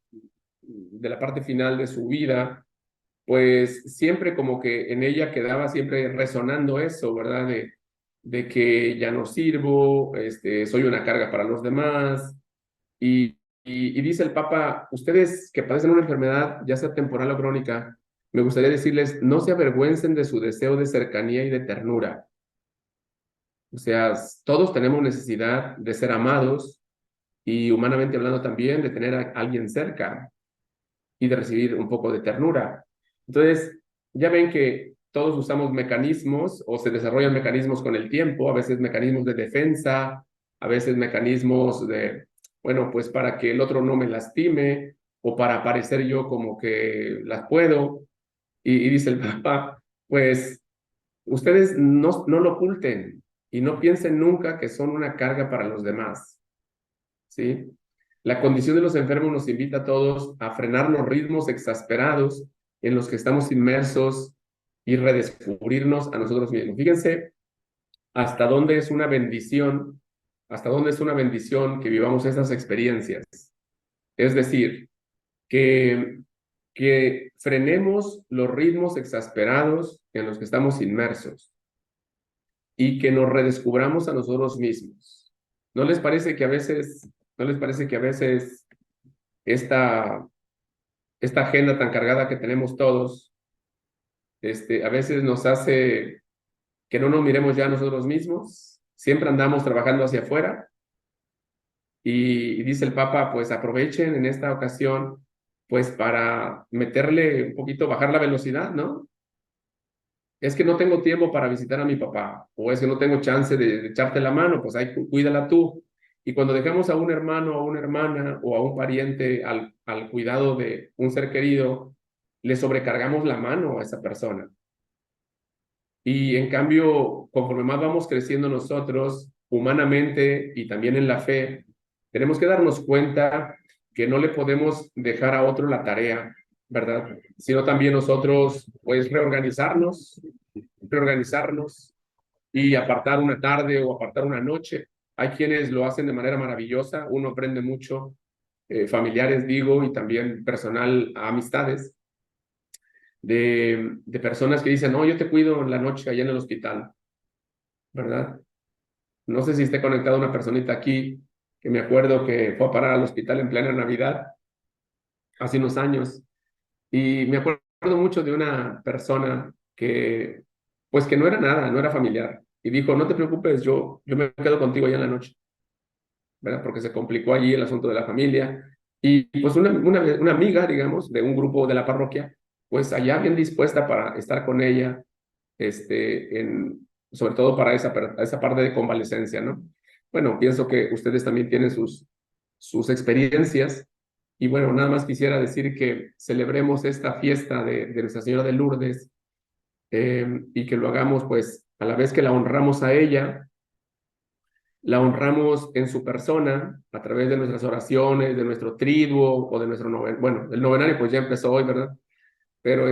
la parte final de su vida, pues siempre como que en ella quedaba siempre resonando eso, ¿verdad? De que ya no sirvo, soy una carga para los demás. Y dice el Papa, ustedes que padecen una enfermedad, ya sea temporal o crónica, me gustaría decirles, no se avergüencen de su deseo de cercanía y de ternura. O sea, todos tenemos necesidad de ser amados y humanamente hablando también de tener a alguien cerca y de recibir un poco de ternura. Entonces, ya ven que todos usamos mecanismos o se desarrollan mecanismos con el tiempo, a veces mecanismos de defensa, a veces mecanismos bueno, pues para que el otro no me lastime o para parecer yo como que las puedo. Y dice el Papa, pues ustedes no lo oculten y no piensen nunca que son una carga para los demás, ¿sí? La condición de los enfermos nos invita a todos a frenar los ritmos exasperados en los que estamos inmersos y redescubrirnos a nosotros mismos. Fíjense hasta dónde es una bendición, que vivamos esas experiencias. Es decir, que frenemos los ritmos exasperados en los que estamos inmersos y que nos redescubramos a nosotros mismos. ¿No les parece que a veces esta agenda tan cargada que tenemos todos, a veces nos hace que no nos miremos ya a nosotros mismos? Siempre andamos trabajando hacia afuera y dice el Papa, pues aprovechen en esta ocasión pues para meterle un poquito, bajar la velocidad, ¿no? Es que no tengo tiempo para visitar a mi papá, o es que no tengo chance de echarte la mano, pues ahí cuídala tú. Y cuando dejamos a un hermano, a una hermana o a un pariente al cuidado de un ser querido, le sobrecargamos la mano a esa persona. Y en cambio, conforme más vamos creciendo nosotros, humanamente y también en la fe, tenemos que darnos cuenta que no le podemos dejar a otro la tarea, ¿verdad? Sino también nosotros, pues, reorganizarnos y apartar una tarde o apartar una noche. Hay quienes lo hacen de manera maravillosa, uno aprende mucho, familiares digo, y también personal, amistades, de personas que dicen, no, yo te cuido en la noche allá en el hospital, ¿verdad? No sé si esté conectada una personita aquí, que me acuerdo que fue a parar al hospital en plena Navidad, hace unos años, y me acuerdo mucho de una persona pues que no era nada, no era familiar, y dijo, no te preocupes, yo me quedo contigo allá en la noche, ¿verdad? Porque se complicó allí el asunto de la familia, y pues una amiga, digamos, de un grupo de la parroquia, pues allá bien dispuesta para estar con ella, sobre todo para esa parte de convalecencia, ¿no? Bueno, pienso que ustedes también tienen sus experiencias, y bueno, nada más quisiera decir que celebremos esta fiesta de Nuestra Señora de Lourdes, y que lo hagamos pues a la vez que la honramos a ella, La honramos en su persona a través de nuestras oraciones, de nuestro triduo o de nuestro novenario. Bueno, el novenario pues ya empezó hoy, ¿verdad? Pero,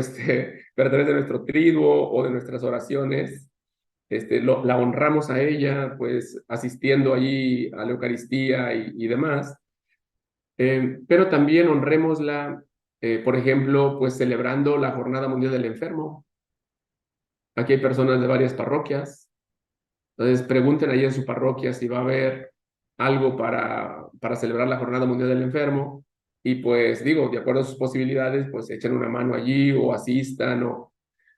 pero a través de nuestro triduo o de nuestras oraciones, la honramos a ella, pues asistiendo allí a la Eucaristía y demás. Pero también honrémosla, por ejemplo, pues celebrando la Jornada Mundial del Enfermo. Aquí hay personas de varias parroquias. Entonces pregunten ahí en su parroquia si va a haber algo para celebrar la Jornada Mundial del Enfermo. Y pues digo, de acuerdo a sus posibilidades, pues echen una mano allí o asistan.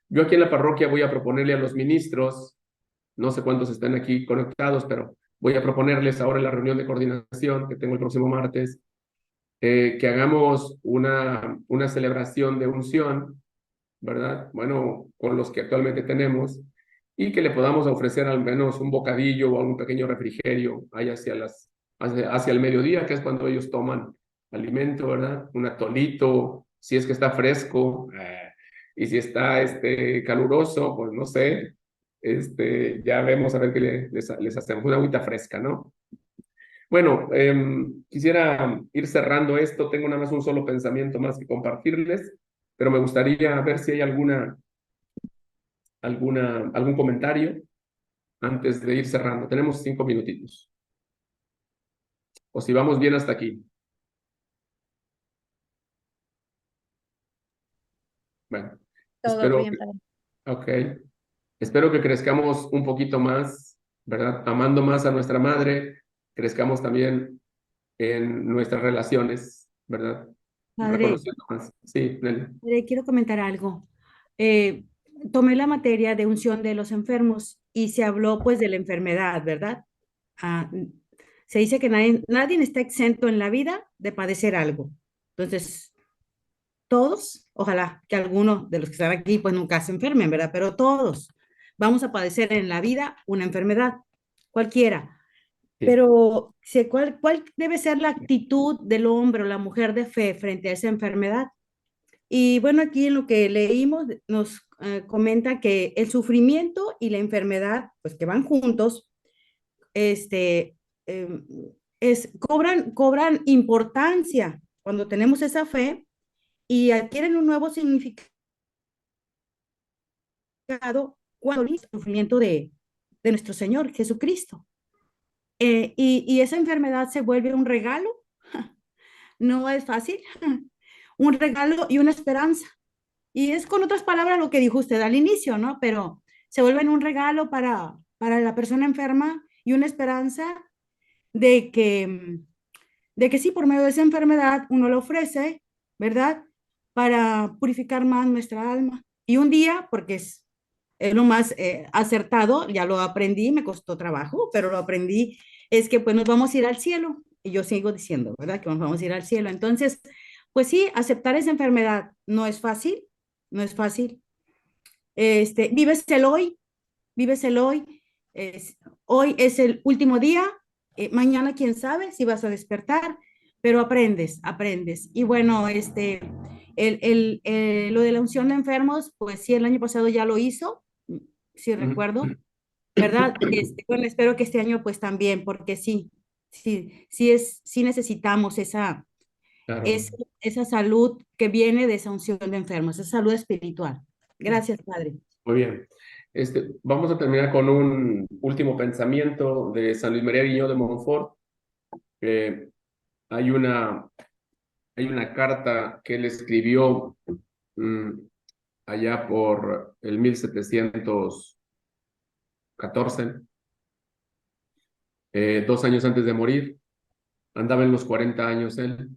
Yo aquí en la parroquia voy a proponerle a los ministros, no sé cuántos están aquí conectados, pero voy a proponerles ahora en la reunión de coordinación que tengo el próximo martes, que hagamos una celebración de unción, ¿verdad? Bueno, con los que actualmente tenemos, y que le podamos ofrecer al menos un bocadillo o algún pequeño refrigerio ahí hacia el mediodía, que es cuando ellos toman alimento, ¿verdad? Un atolito, si es que está fresco, y si está caluroso, pues no sé, ya vemos a ver qué les hacemos, una agüita fresca, ¿no? Bueno, quisiera ir cerrando esto. Tengo nada más un solo pensamiento más que compartirles, pero me gustaría ver si hay algún comentario antes de ir cerrando. Tenemos 5 minutitos. O si vamos bien hasta aquí. Bueno, Todo espero bien, que, padre. ok. Espero que crezcamos un poquito más, ¿verdad? Amando más a nuestra madre, crezcamos también en nuestras relaciones, ¿verdad? Padre, Reconociendo más. Sí, Nelly. quiero comentar algo. Eh, Tomé la materia de unción de los enfermos y se habló pues de la enfermedad, ¿verdad? Ah, se dice que nadie está exento en la vida de padecer algo. Entonces, todos, ojalá que algunos de los que están aquí pues nunca se enfermen, ¿verdad? Pero todos vamos a padecer en la vida una enfermedad, cualquiera. Sí. Pero ¿cuál debe ser la actitud del hombre o la mujer de fe frente a esa enfermedad? Y bueno, aquí en lo que leímos nos comenta que el sufrimiento y la enfermedad, pues que van juntos, este, em, cobran importancia cuando tenemos esa fe y adquieren un nuevo significado cuando el sufrimiento de nuestro Señor Jesucristo. Y esa enfermedad se vuelve un regalo, no es fácil, un regalo y una esperanza. Y es con otras palabras lo que dijo usted al inicio, ¿no? Pero se vuelven un regalo para la persona enferma y una esperanza de que, de que sí, por medio de esa enfermedad uno lo ofrece, ¿verdad? Para purificar más nuestra alma. Y un día, porque es lo más acertado, ya lo aprendí, me costó trabajo, pero lo aprendí, es que pues nos vamos a ir al cielo. Y yo sigo diciendo, ¿verdad? Que nos vamos a ir al cielo. Entonces, pues sí, aceptar esa enfermedad no es fácil, no es fácil. Vives el hoy, vives el hoy. Hoy es el último día, mañana quién sabe si vas a despertar, pero aprendes, aprendes. Y bueno, lo de la unción de enfermos, pues sí, el año pasado ya lo hizo, sí recuerdo, ¿verdad? Bueno, espero que este año pues también, porque sí necesitamos Claro. es, esa salud que viene de esa unción de enfermos, esa salud espiritual. Gracias, Padre. Muy bien. Vamos a terminar con un último pensamiento de San Luis María Guiñó de Montfort. Eh, hay una, hay una carta que él escribió mm, allá por el 1714, 2 años antes de morir. Andaba en los 40 años él.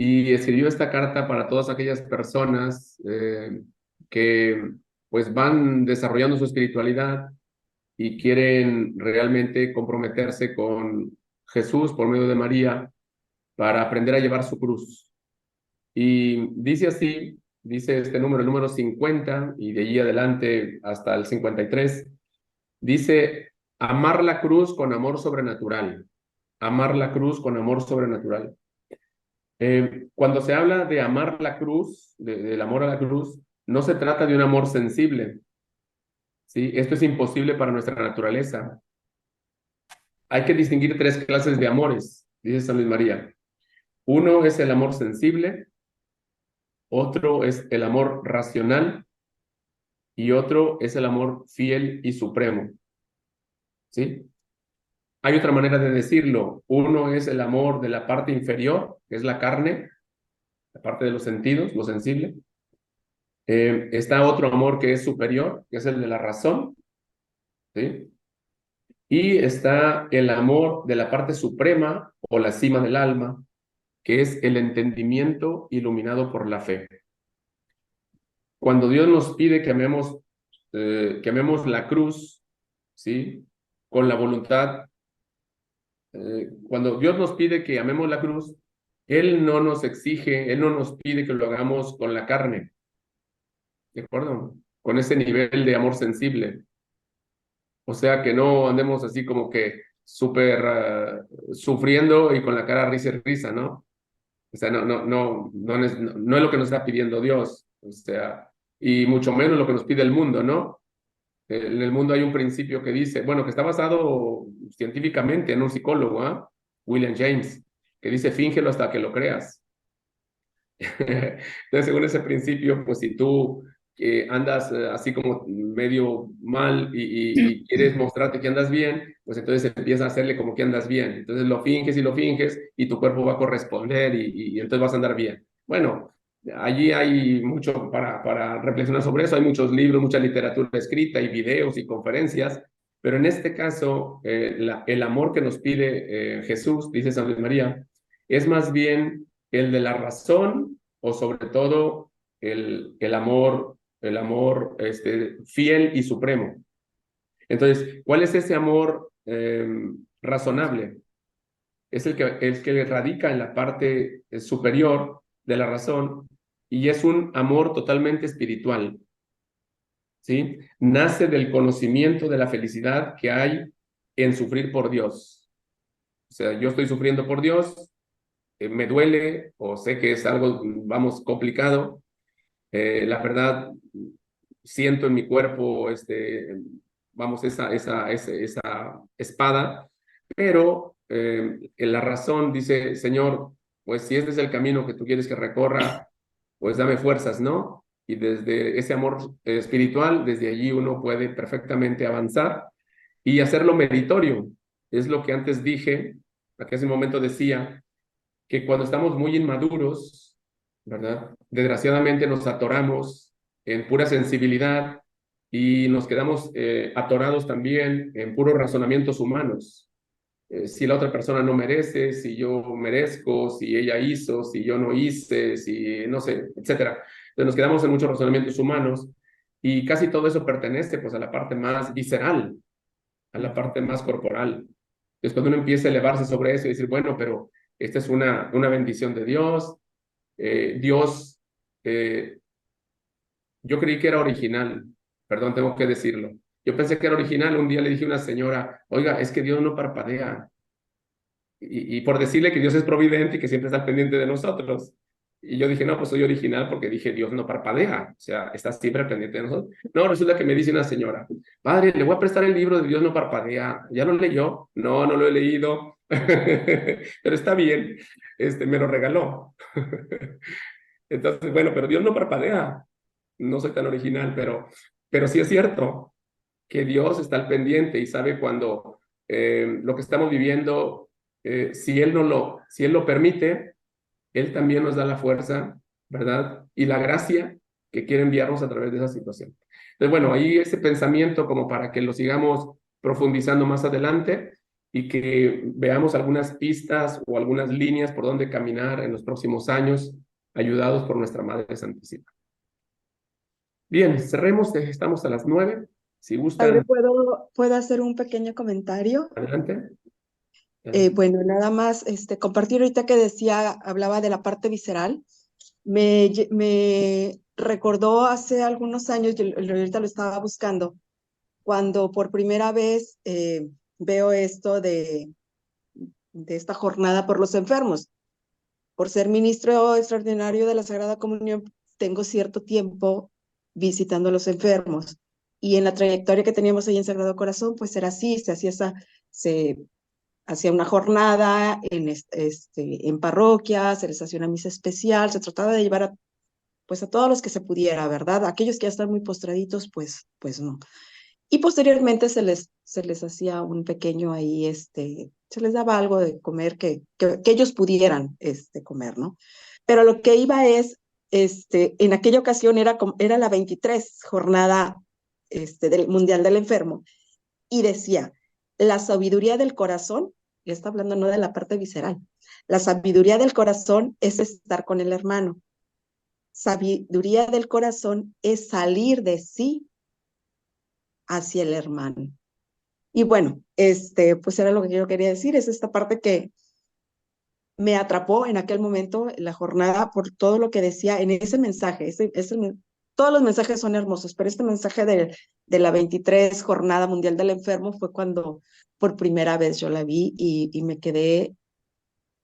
Y escribió esta carta para todas aquellas personas que pues van desarrollando su espiritualidad y quieren realmente comprometerse con Jesús por medio de María para aprender a llevar su cruz. Y dice así, dice el número 50, y de allí adelante hasta el 53, dice, amar la cruz con amor sobrenatural, amar la cruz con amor sobrenatural. Cuando se habla de amar la cruz, del amor a la cruz, no se trata de un amor sensible, ¿sí? Esto es imposible para nuestra naturaleza. hay que distinguir tres clases de amores, dice San Luis María. Uno es el amor sensible, otro es el amor racional y otro es el amor fiel y supremo. ¿Sí? Hay otra manera de decirlo. Uno es el amor de la parte inferior, que es la carne, la parte de los sentidos, lo sensible. Está otro amor que es superior, que es el de la razón. ¿Sí? Y está el amor de la parte suprema o la cima del alma, que es el entendimiento iluminado por la fe. Cuando Dios nos pide que amemos la cruz, ¿sí? Con la voluntad, cuando Dios nos pide que amemos la cruz, Él no nos exige, Él no nos pide que lo hagamos con la carne, ¿de acuerdo? Con ese nivel de amor sensible. O sea, que no andemos así como que súper sufriendo y con la cara risa y risa, ¿no? O sea, no es lo que nos está pidiendo Dios, o sea, y mucho menos lo que nos pide el mundo, ¿no? En el mundo hay un principio que dice, bueno, que está basado científicamente en un psicólogo, ¿ah? William James, que dice, fíngelo hasta que lo creas. Entonces, según ese principio, pues si tú andas así como medio mal y quieres mostrarte que andas bien, pues entonces empieza a hacerle como que andas bien. Entonces lo finges y tu cuerpo va a corresponder y entonces vas a andar bien. Bueno, allí hay mucho para reflexionar sobre eso. Hay muchos libros, mucha literatura escrita y videos y conferencias. Pero en este caso, el amor que nos pide Jesús, dice San Luis María, es más bien el de la razón o sobre todo el amor fiel y supremo. Entonces, ¿cuál es ese amor razonable? Es el que radica en la parte superior de la razón y es un amor totalmente espiritual, ¿sí? Nace del conocimiento de la felicidad que hay en sufrir por Dios. O sea, yo estoy sufriendo por Dios, me duele o sé que es algo, vamos, complicado. La verdad, siento en mi cuerpo, vamos, esa espada, pero en la razón dice, Señor, pues si este es el camino que tú quieres que recorra, pues dame fuerzas, ¿no? Y desde ese amor espiritual, desde allí uno puede perfectamente avanzar y hacerlo meritorio. Es lo que antes dije, aquí hace un momento decía, que cuando estamos muy inmaduros, ¿verdad? Desgraciadamente nos atoramos en pura sensibilidad y nos quedamos atorados también en puros razonamientos humanos. Si la otra persona no merece, si yo merezco, si ella hizo, si yo no hice, si no sé, etcétera. Entonces nos quedamos en muchos razonamientos humanos y casi todo eso pertenece pues a la parte más visceral, a la parte más corporal. Entonces, cuando uno empieza a elevarse sobre eso y decir, bueno, pero esta es una bendición de Dios, Dios, yo creí que era original, perdón, tengo que decirlo. Yo pensé que era original, un día le dije a una señora, oiga, es que Dios no parpadea. Y por decirle que Dios es providente y que siempre está pendiente de nosotros. Y yo dije, no, pues soy original porque dije, Dios no parpadea, o sea, está siempre pendiente de nosotros. No, resulta que me dice una señora, padre, le voy a prestar el libro de Dios no parpadea. ¿Ya lo leyó? No, no lo he leído, pero está bien, me lo regaló. Entonces, bueno, pero Dios no parpadea. No soy tan original, pero sí es cierto que Dios está al pendiente y sabe cuando lo que estamos viviendo, si Él lo permite, Él también nos da la fuerza, ¿verdad? Y la gracia que quiere enviarnos a través de esa situación. Entonces, bueno, ahí ese pensamiento como para que lo sigamos profundizando más adelante y que veamos algunas pistas o algunas líneas por donde caminar en los próximos años, ayudados por nuestra Madre Santísima. Bien, cerremos, estamos a las 9. Si Padre, gustan, ¿puedo hacer un pequeño comentario? adelante. Bueno, nada más compartir ahorita que hablaba de la parte visceral. Me recordó hace algunos años, yo ahorita lo estaba buscando, cuando por primera vez veo esto de esta jornada por los enfermos. Por ser ministro extraordinario de la Sagrada Comunión, tengo cierto tiempo visitando a los enfermos. Y en la trayectoria que teníamos ahí en Sagrado Corazón, pues era así, se hacía se hacía una jornada en parroquia, se les hacía una misa especial, se trataba de llevar pues a todos los que se pudiera, ¿verdad? Aquellos que ya están muy postraditos, pues no. Y posteriormente se les hacía un pequeño ahí, se les daba algo de comer que ellos pudieran comer, ¿no? Pero lo que iba es, en aquella ocasión era la 23 jornada del Mundial del Enfermo, y decía, la sabiduría del corazón, y está hablando no de la parte visceral, la sabiduría del corazón es estar con el hermano. Sabiduría del corazón es salir de sí hacia el hermano. Y bueno, pues era lo que yo quería decir, es esta parte que me atrapó en aquel momento, en la jornada, por todo lo que decía en ese mensaje. Todos los mensajes son hermosos, pero este mensaje de la 23 Jornada Mundial del Enfermo fue cuando por primera vez yo la vi y me quedé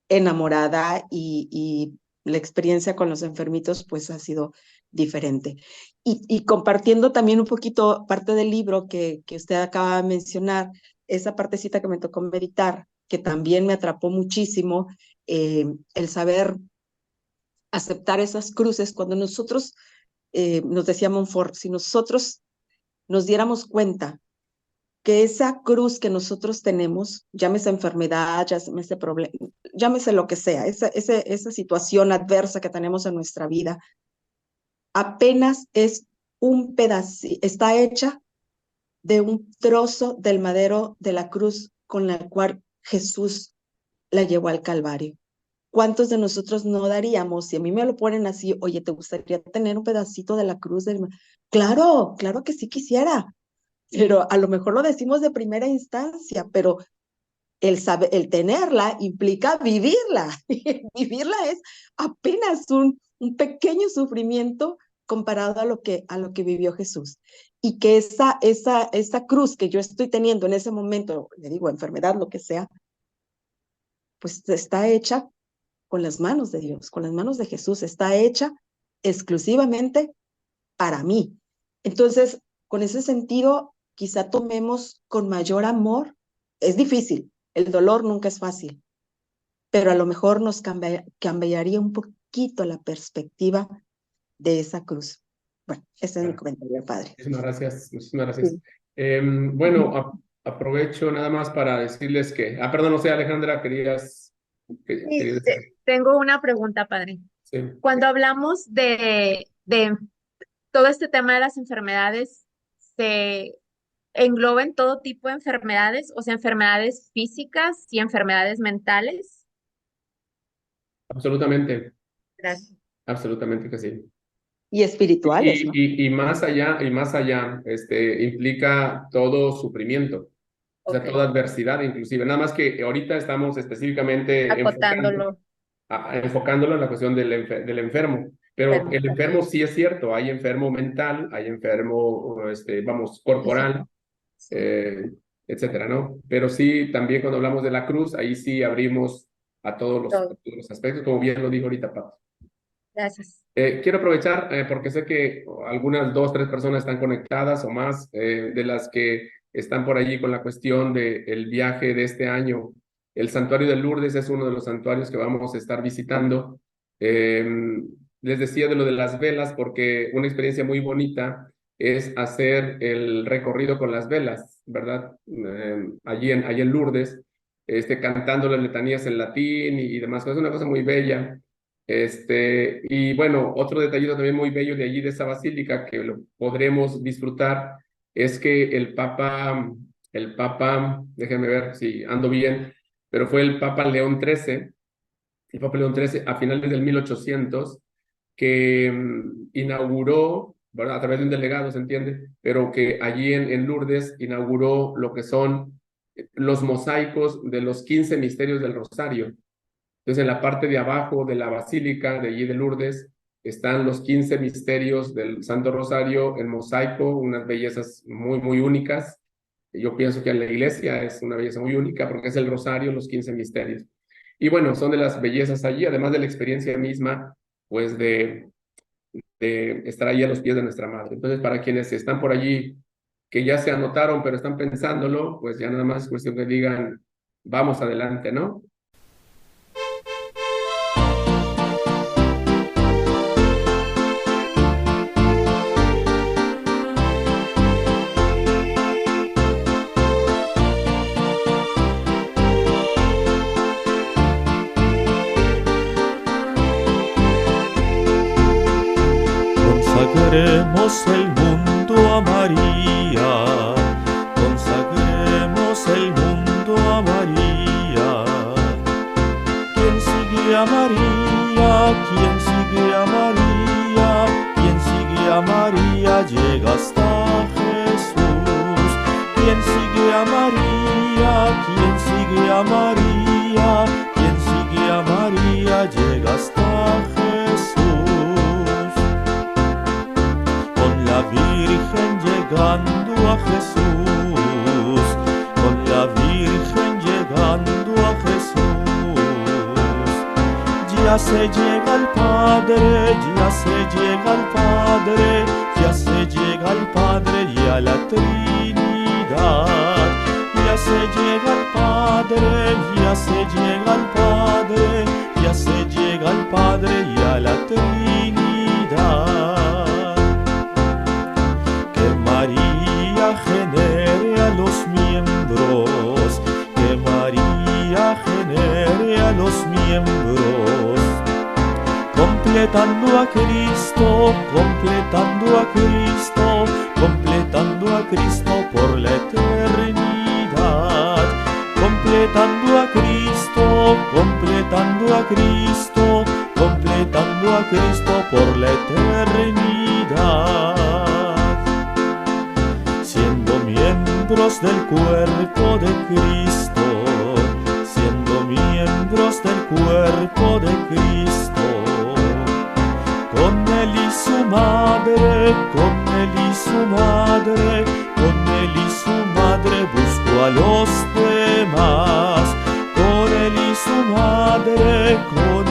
enamorada, y la experiencia con los enfermitos pues ha sido diferente. Y compartiendo también un poquito parte del libro que usted acaba de mencionar, esa partecita que me tocó meditar, que también me atrapó muchísimo, el saber aceptar esas cruces cuando nosotros, nos decía Montfort, si nosotros nos diéramos cuenta que esa cruz que nosotros tenemos, llámese enfermedad, llámese problema, llámese lo que sea, esa situación adversa que tenemos en nuestra vida, apenas es un pedacito, está hecha de un trozo del madero de la cruz con la cual Jesús la llevó al Calvario. ¿Cuántos de nosotros no daríamos? Si a mí me lo ponen así, oye, ¿te gustaría tener un pedacito de la cruz del... Claro, claro que sí quisiera, pero a lo mejor lo decimos de primera instancia, pero el tenerla implica vivirla. Vivirla es apenas un pequeño sufrimiento comparado a lo que vivió Jesús. Y que esa cruz que yo estoy teniendo en ese momento, le digo, enfermedad, lo que sea, pues está hecha con las manos de Dios, con las manos de Jesús, está hecha exclusivamente para mí. Entonces, con ese sentido, quizá tomemos con mayor amor. Es difícil, el dolor nunca es fácil, pero a lo mejor nos cambiaría un poquito la perspectiva de esa cruz. Bueno, ese es mi comentario, padre. Muchísimas gracias, muchísimas gracias. Sí. Bueno, aprovecho nada más para decirles que, perdón, no sé, Alejandra, querías decir. Tengo una pregunta, padre. Sí. Cuando hablamos de todo este tema de las enfermedades, ¿se engloba en todo tipo de enfermedades? O sea, enfermedades físicas y enfermedades mentales. Absolutamente, Gracias. absolutamente que sí. Y espirituales, ¿no? Y más allá, implica todo sufrimiento, o sea, Ok. toda adversidad inclusive. Nada más que ahorita estamos específicamente Acotándolo. enfocándolo en la cuestión del enfermo. Pero el enfermo sí es cierto, hay enfermo mental, hay enfermo, corporal, Sí. etcétera, ¿no? Pero sí, también cuando hablamos de la cruz, ahí sí abrimos a todos los aspectos, como bien lo dijo ahorita Pato. Gracias. Quiero aprovechar porque sé que algunas 2, 3 personas están conectadas o más, de las que están por allí con la cuestión del viaje de este año. El Santuario de Lourdes es uno de los santuarios que vamos a estar visitando. Les decía de lo de las velas porque una experiencia muy bonita es hacer el recorrido con las velas, ¿verdad? Allí en Lourdes, cantando las letanías en latín y demás cosas. Es una cosa muy bella. Y bueno, otro detallito también muy bello de allí, de esa basílica, que lo podremos disfrutar, es que el Papa, déjenme ver si ando bien, pero fue el Papa León XIII, a finales del 1800, que inauguró, ¿verdad? A través de un delegado, se entiende, pero que allí en Lourdes inauguró lo que son los mosaicos de los 15 misterios del Rosario. Entonces, en la parte de abajo de la basílica de allí de Lourdes están los 15 misterios del Santo Rosario en mosaico, unas bellezas muy, muy únicas. Yo pienso que en la iglesia es una belleza muy única porque es el Rosario, los 15 misterios. Y bueno, son de las bellezas allí, además de la experiencia misma, pues de estar allí a los pies de nuestra Madre. Entonces, para quienes están por allí, que ya se anotaron, pero están pensándolo, pues ya nada más es cuestión que digan, vamos adelante, ¿no? Consagremos el mundo a María, consagremos el mundo a María. ¿Quién sigue a María? ¿Quién sigue a María? ¿Quién sigue a María? Llega hasta Jesús. ¿Quién sigue a María? ¿Quién sigue a María? ¿Quién sigue a María? Llega hasta Jesús. La Virgen llegando a Jesús, con la Virgen llegando a Jesús. Ya se llega al Padre, ya se llega al Padre, ya se llega al Padre y a la Trinidad. Ya se llega al Padre, ya se llega al Padre, ya se llega al Padre y a la Trinidad. María genere a los miembros, que María genere a los miembros, completando a Cristo, completando a Cristo, completando a Cristo por la eternidad, completando a Cristo, completando a Cristo, completando a Cristo por la eternidad. Miembros del cuerpo de Cristo, siendo miembros del cuerpo de Cristo, con él y su madre, con él y su madre, con él y su madre busco a los demás, con él y su madre, con